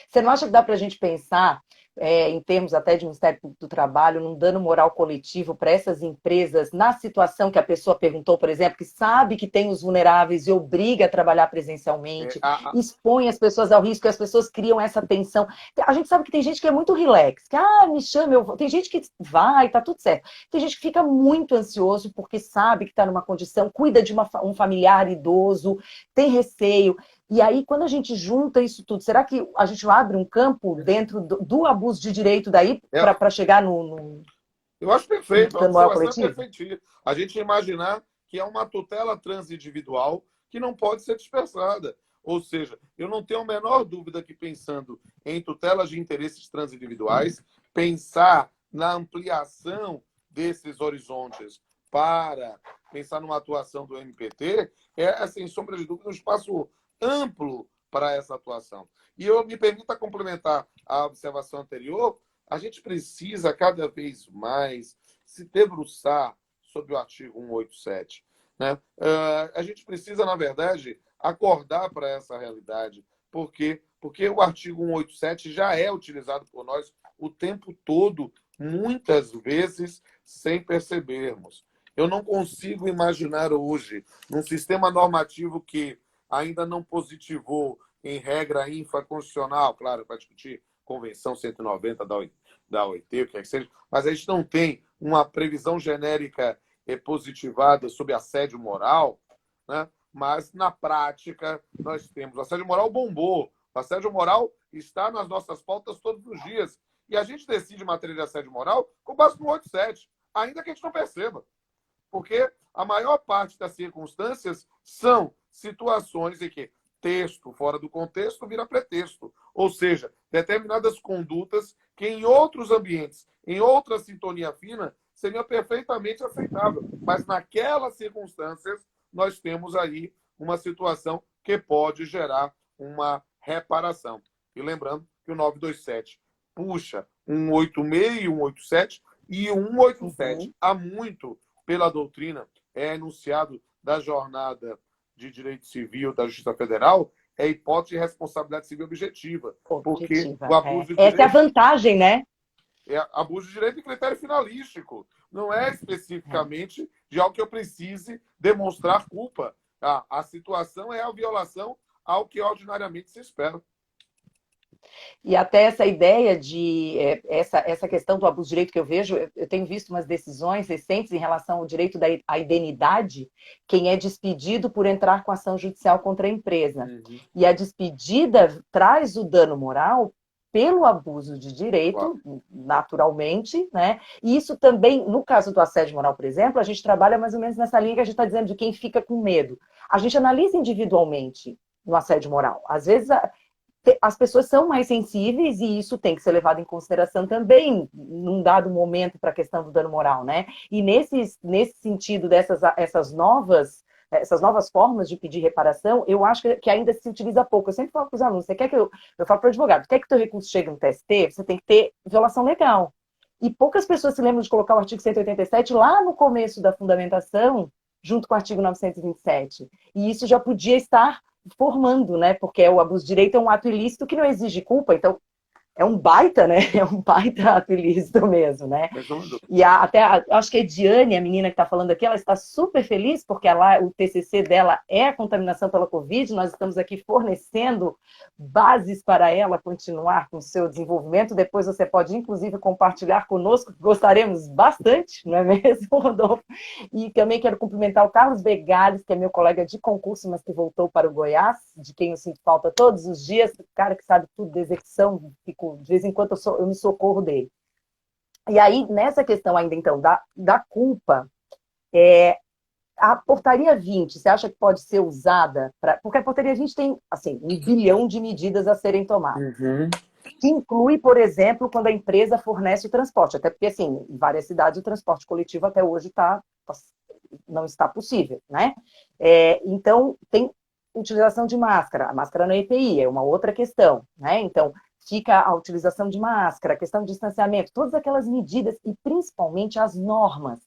Você não acha que dá para a gente pensar, em termos até de Ministério Público do Trabalho, num dano moral coletivo para essas empresas, na situação que a pessoa perguntou, por exemplo, que sabe que tem os vulneráveis e obriga a trabalhar É, presencialmente, expõe as pessoas ao risco, e as pessoas criam essa tensão. A gente sabe que tem gente que é muito relax, que, me chama, eu vou. Tem gente que vai, tá tudo certo. Tem gente que fica muito ansioso porque sabe que está numa condição, cuida de um familiar idoso, tem receio. E aí, quando a gente junta isso tudo, será que a gente abre um campo dentro do abuso de direito daí é, para chegar no eu acho perfeito, a dano moral observação é coletivo? perfeitinha. A gente imaginar que é uma tutela transindividual que não pode ser dispersada. Ou seja, eu não tenho a menor dúvida que, pensando em tutelas de interesses transindividuais, pensar na ampliação desses horizontes para pensar numa atuação do MPT é, sem sombra de dúvida, um espaço amplo para essa atuação. E eu me permita complementar a observação anterior. A gente precisa cada vez mais se debruçar sobre o artigo 187. Né? A gente precisa, na verdade, acordar para essa realidade. Por quê? Porque o artigo 187 já é utilizado por nós o tempo todo, muitas vezes sem percebermos. Eu não consigo imaginar hoje, num sistema normativo que ainda não positivou em regra infraconstitucional, claro, para discutir Convenção 190 da OIT, o que é que seja, mas a gente não tem uma previsão genérica positivada sobre assédio moral, né? Mas, na prática, nós temos. O assédio moral bombou. O assédio moral está nas nossas pautas todos os dias. E a gente decide matéria de assédio moral com base no 87, ainda que a gente não perceba. Porque a maior parte das circunstâncias são situações em que texto fora do contexto vira pretexto. Ou seja, determinadas condutas que em outros ambientes, em outra sintonia fina, seria perfeitamente aceitável. Mas naquelas circunstâncias, nós temos aí uma situação que pode gerar uma reparação. E lembrando que o 927 puxa 186 e 187, e o 187 há muito, pela doutrina, é enunciado da jornada de direito civil da Justiça Federal, é a hipótese de responsabilidade civil objetiva. Porque Objetiva. o abuso de Essa é a direito vantagem, né? é abuso de direito de critério finalístico. Não é especificamente de algo que eu precise demonstrar culpa. A situação é a violação ao que ordinariamente se espera. E até essa ideia de essa questão do abuso de direito que eu vejo, eu tenho visto umas decisões recentes em relação ao direito à indenidade, quem é despedido por entrar com ação judicial contra a empresa. Uhum. E a despedida traz o dano moral pelo abuso de direito, claro, naturalmente, né? E isso também, no caso do assédio moral, por exemplo, a gente trabalha mais ou menos nessa linha que a gente está dizendo de quem fica com medo. A gente analisa individualmente no assédio moral. Às vezes as pessoas são mais sensíveis e isso tem que ser levado em consideração também num dado momento para a questão do dano moral, né? E nesse sentido essas novas formas de pedir reparação, eu acho que ainda se utiliza pouco. Eu sempre falo para os alunos, eu falo para o advogado, quer que o teu recurso chegue no TST, você tem que ter violação legal. E poucas pessoas se lembram de colocar o artigo 187 lá no começo da fundamentação, junto com o artigo 927. E isso já podia estar formando, né? Porque o abuso de direito é um ato ilícito que não exige culpa, então é um baita, né? É um baita ato ilícito mesmo, né? E acho que a Ediane, a menina que está falando aqui, ela está super feliz porque o TCC dela é a contaminação pela Covid. Nós estamos aqui fornecendo bases para ela continuar com o seu desenvolvimento. Depois você pode, inclusive, compartilhar conosco, que gostaremos bastante, não é mesmo, Rodolfo? E também quero cumprimentar o Carlos Begales, que é meu colega de concurso, mas que voltou para o Goiás, de quem eu sinto falta todos os dias, o cara que sabe tudo de execução, de vez em quando eu me socorro dele. E aí, nessa questão ainda, então, da culpa, a portaria 20, você acha que pode ser usada? Porque a portaria 20 tem, assim, 1 bilhão de medidas a serem tomadas. Uhum. Que inclui, por exemplo, quando a empresa fornece o transporte. Até porque, assim, em várias cidades o transporte coletivo até hoje não está possível, né? Então, tem utilização de máscara. A máscara na EPI é uma outra questão, né? Então, fica a utilização de máscara, a questão de distanciamento, todas aquelas medidas e principalmente as normas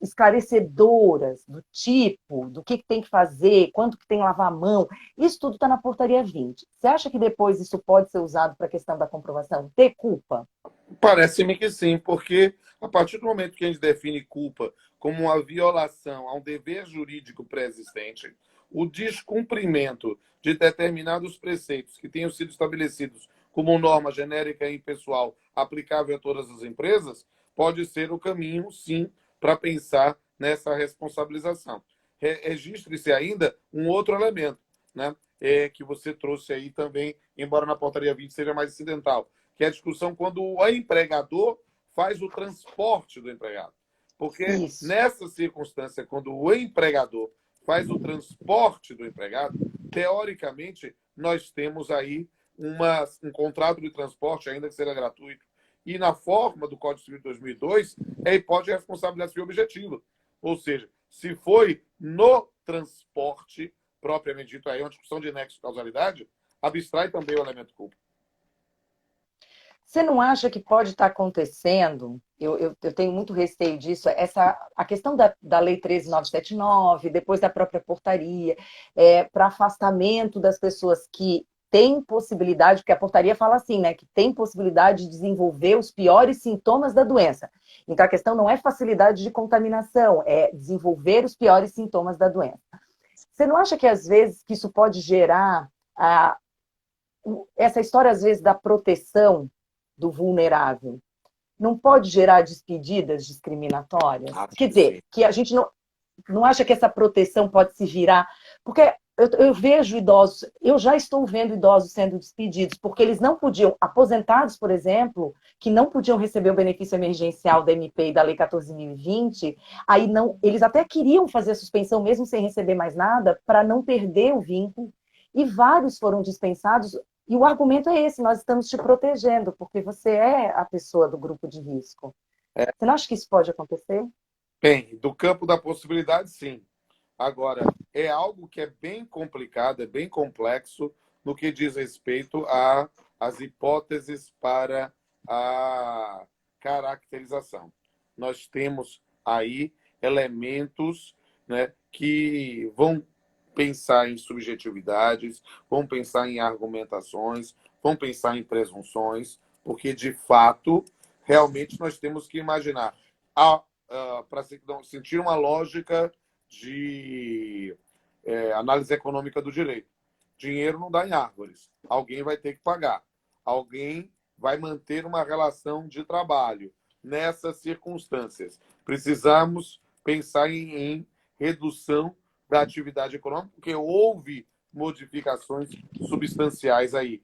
esclarecedoras do tipo, do que tem que fazer, quanto que tem que lavar a mão, isso tudo está na portaria 20. Você acha que depois isso pode ser usado para a questão da comprovação de culpa? Parece-me que sim, porque a partir do momento que a gente define culpa como uma violação a um dever jurídico pré-existente, o descumprimento de determinados preceitos que tenham sido estabelecidos como norma genérica e impessoal aplicável a todas as empresas, pode ser o caminho, sim, para pensar nessa responsabilização. Registre-se ainda um outro elemento, né? Que você trouxe aí também, embora na portaria 20 seja mais incidental, que é a discussão quando o empregador faz o transporte do empregado. Porque Isso. nessa circunstância, quando o empregador faz o transporte do empregado, teoricamente, nós temos aí um contrato de transporte, ainda que seja gratuito. E na forma do Código Civil de 2002, é a hipótese de responsabilidade civil objetiva. Ou seja, se foi no transporte, propriamente dito, aí é uma discussão de nexo de causalidade, abstrai também o elemento culpa. Você não acha que pode estar acontecendo? Eu tenho muito receio disso. A questão da Lei 13.979, depois da própria portaria, para afastamento das pessoas que têm possibilidade, porque a portaria fala assim, né, que tem possibilidade de desenvolver os piores sintomas da doença. Então, a questão não é facilidade de contaminação, é desenvolver os piores sintomas da doença. Você não acha que, às vezes, que isso pode gerar essa história, às vezes, da proteção do vulnerável, não pode gerar despedidas discriminatórias? Quer dizer, que a gente não acha que essa proteção pode se virar... Porque eu vejo idosos, eu já estou vendo idosos sendo despedidos, porque eles não podiam, aposentados, por exemplo, que não podiam receber o benefício emergencial da MP e da Lei 14.020, aí não, eles até queriam fazer a suspensão mesmo sem receber mais nada, para não perder o vínculo, e vários foram dispensados. E o argumento é esse: nós estamos te protegendo, porque você é a pessoa do grupo de risco. Você não acha que isso pode acontecer? Bem, do campo da possibilidade, sim. Agora, é algo que é bem complicado, é bem complexo no que diz respeito às hipóteses para a caracterização. Nós temos aí elementos, né, que vão pensar em subjetividades, vão pensar em argumentações, vão pensar em presunções, porque, de fato, realmente nós temos que imaginar, para sentir uma lógica de análise econômica do direito. Dinheiro não dá em árvores. Alguém vai ter que pagar. Alguém vai manter uma relação de trabalho. Nessas circunstâncias, precisamos pensar em redução da atividade econômica, porque houve modificações substanciais aí.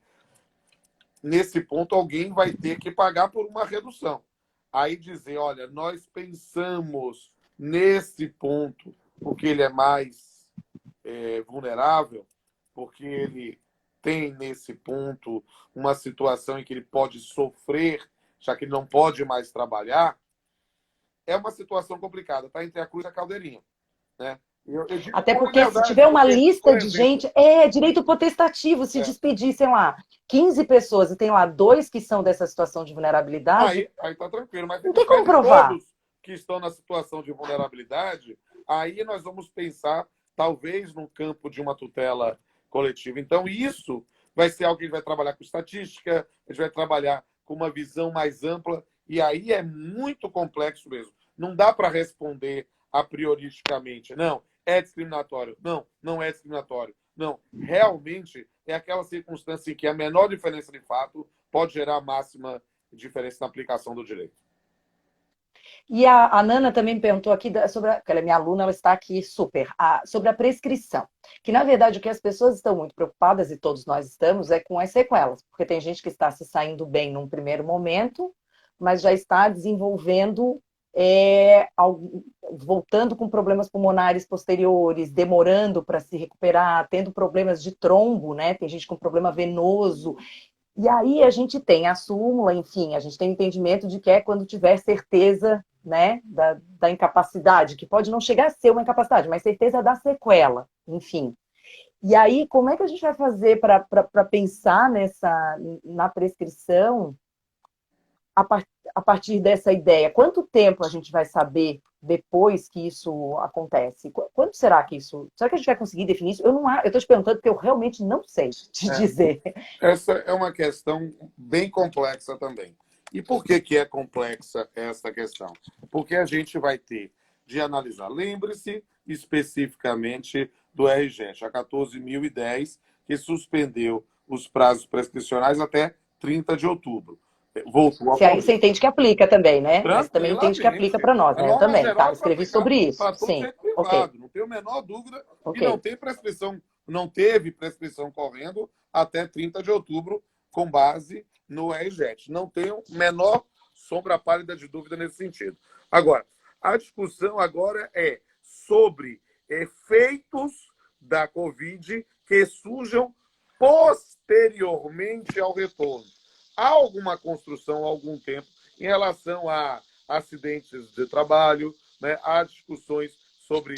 Nesse ponto, alguém vai ter que pagar por uma redução. Aí dizer, olha, nós pensamos nesse ponto, porque ele é mais vulnerável, porque ele tem nesse ponto uma situação em que ele pode sofrer, já que ele não pode mais trabalhar, é uma situação complicada, está entre a cruz e a caldeirinha, né? Eu digo Até com porque se liberdade, tiver uma porque, por lista de exemplo, gente, direito potestativo, se é, despedir, sei lá, 15 pessoas e tem lá dois que são dessa situação de vulnerabilidade, aí tá tranquilo. Mas se não tem como despede provar. todos que estão na situação de vulnerabilidade, aí nós vamos pensar, talvez, no campo de uma tutela coletiva. Então, isso vai ser algo que a gente vai trabalhar com estatística, a gente vai trabalhar com uma visão mais ampla, e aí é muito complexo mesmo. Não dá para responder a prioristicamente. Não, é discriminatório. Não, não é discriminatório. Não, realmente é aquela circunstância em que a menor diferença de fato pode gerar a máxima diferença na aplicação do direito. E a Nana também me perguntou aqui sobre, porque ela é minha aluna, ela está aqui super, sobre a prescrição. Que, na verdade, o que as pessoas estão muito preocupadas, e todos nós estamos, é com as sequelas. Porque tem gente que está se saindo bem num primeiro momento, mas já está desenvolvendo, voltando com problemas pulmonares posteriores, demorando para se recuperar, tendo problemas de trombo, né? Tem gente com problema venoso. E aí a gente tem a súmula, enfim, a gente tem o entendimento de que é quando tiver certeza, né, da incapacidade, que pode não chegar a ser uma incapacidade, mas certeza da sequela, enfim. E aí, como é que a gente vai fazer para pensar na prescrição a partir dessa ideia? Quanto tempo a gente vai saber depois que isso acontece? Quando será que isso... Será que a gente vai conseguir definir isso? Eu estou te perguntando porque eu realmente não sei te dizer. Essa é uma questão bem complexa também. E por que que é complexa essa questão? Porque a gente vai ter de analisar. Lembre-se especificamente do RGES, a 14.010, que suspendeu os prazos prescricionais até 30 de outubro. Voltou a Se aí você correr. entende que aplica também, né? Mas você também entende que aplica Tranquilamente. para nós, A né? Eu norma também, tá? geral Eu é para escrevi aplicar sobre isso. para todo Sim, jeito ok, privado, não tenho a menor dúvida, e não ok. tem prescrição, não teve prescrição correndo até 30 de outubro com base no RJET. Não tenho menor sombra pálida de dúvida nesse sentido. Agora, a discussão agora é sobre efeitos da Covid que surjam posteriormente ao retorno. Há alguma construção há algum tempo em relação a acidentes de trabalho, né? Há discussões sobre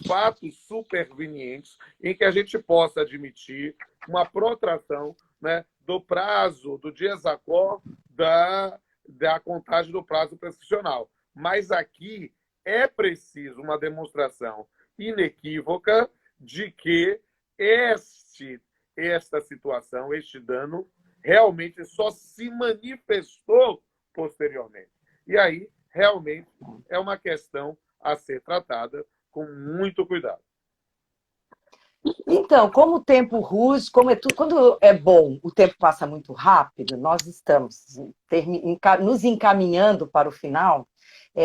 fatos supervenientes em que a gente possa admitir uma protração, né, do prazo, do desacordo da contagem do prazo prescricional. Mas aqui é preciso uma demonstração inequívoca de que esta situação, este dano, realmente só se manifestou posteriormente. E aí, realmente, é uma questão a ser tratada com muito cuidado. Então, como o tempo ruge, como é tudo, quando é bom, o tempo passa muito rápido, nós estamos nos encaminhando para o final.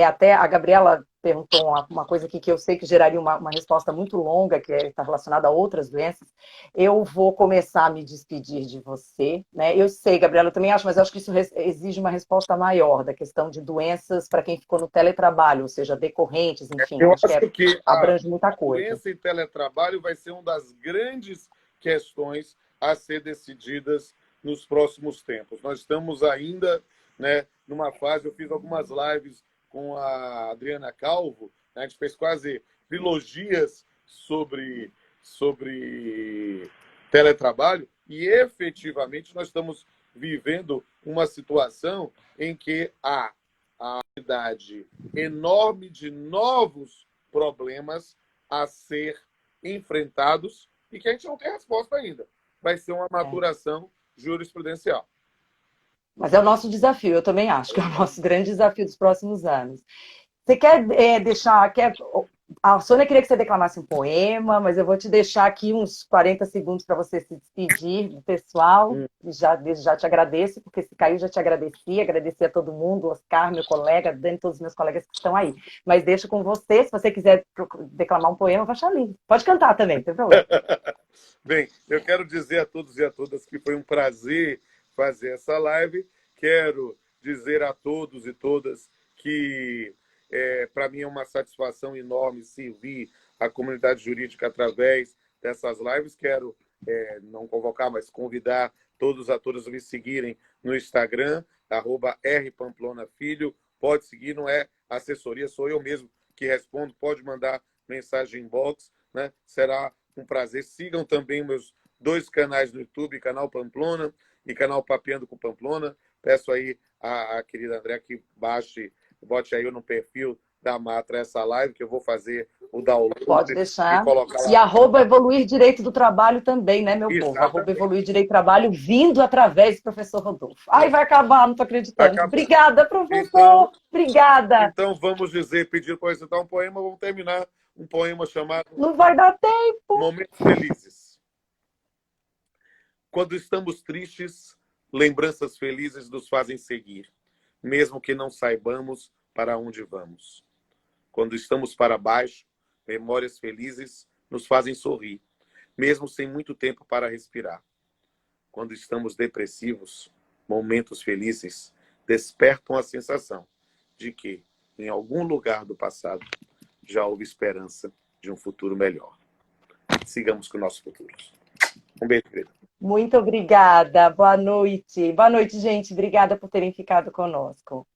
Até a Gabriela perguntou uma coisa aqui que eu sei que geraria uma resposta muito longa, que está relacionada a outras doenças. Eu vou começar a me despedir de você, né? Eu sei, Gabriela, eu também acho, mas eu acho que isso exige uma resposta maior da questão de doenças para quem ficou no teletrabalho, ou seja, decorrentes, enfim, Eu acho que acho que abrange muita a coisa. doença em teletrabalho vai ser uma das grandes questões a ser decididas nos próximos tempos. Nós estamos ainda, né, numa fase, eu fiz algumas lives com a Adriana Calvo, né, a gente fez quase trilogias sobre teletrabalho e efetivamente nós estamos vivendo uma situação em que há a quantidade enorme de novos problemas a ser enfrentados e que a gente não tem resposta ainda. Vai ser uma maturação jurisprudencial. Mas é o nosso desafio, eu também acho que é o nosso grande desafio dos próximos anos. Você quer deixar. A Sônia queria que você declamasse um poema, mas eu vou te deixar aqui uns 40 segundos para você se despedir do pessoal. Desde já te agradeço, porque se caiu, já te agradeci. Agradeci a todo mundo, Oscar, meu colega, Dani, todos os meus colegas que estão aí. Mas deixo com você, se você quiser declamar um poema, eu vou achar lindo. Pode cantar também, não tem problema. Bem, eu quero dizer a todos e a todas que foi um prazer fazer essa live. Quero dizer a todos e todas que para mim é uma satisfação enorme servir a comunidade jurídica através dessas lives. Quero não convocar, mas convidar todos a todas a me seguirem no Instagram, @rpamplonafilho. Pode seguir, não é assessoria, sou eu mesmo que respondo. Pode mandar mensagem inbox, né? Será um prazer. Sigam também meus 2 canais no YouTube, canal Pamplona e canal Papeando com Pamplona. Peço aí à querida André que bote aí no perfil da Matra essa live, que eu vou fazer o download Pode e deixar. colocar E lá. arroba Evoluir Direito do Trabalho também, né, meu povo? Arroba Exatamente. Evoluir Direito do Trabalho, vindo através do professor Rodolfo. Ai, vai acabar, não estou acreditando. Acabou. Obrigada, professor. Obrigada. Então vamos pedir para recitar um poema, vamos terminar um poema chamado Não vai dar tempo. Momentos Felizes. Quando estamos tristes, lembranças felizes nos fazem seguir, mesmo que não saibamos para onde vamos. Quando estamos para baixo, memórias felizes nos fazem sorrir, mesmo sem muito tempo para respirar. Quando estamos depressivos, momentos felizes despertam a sensação de que, em algum lugar do passado, já houve esperança de um futuro melhor. Sigamos com o nosso futuro. Um beijo, querido. Muito obrigada. Boa noite. Boa noite, gente. Obrigada por terem ficado conosco.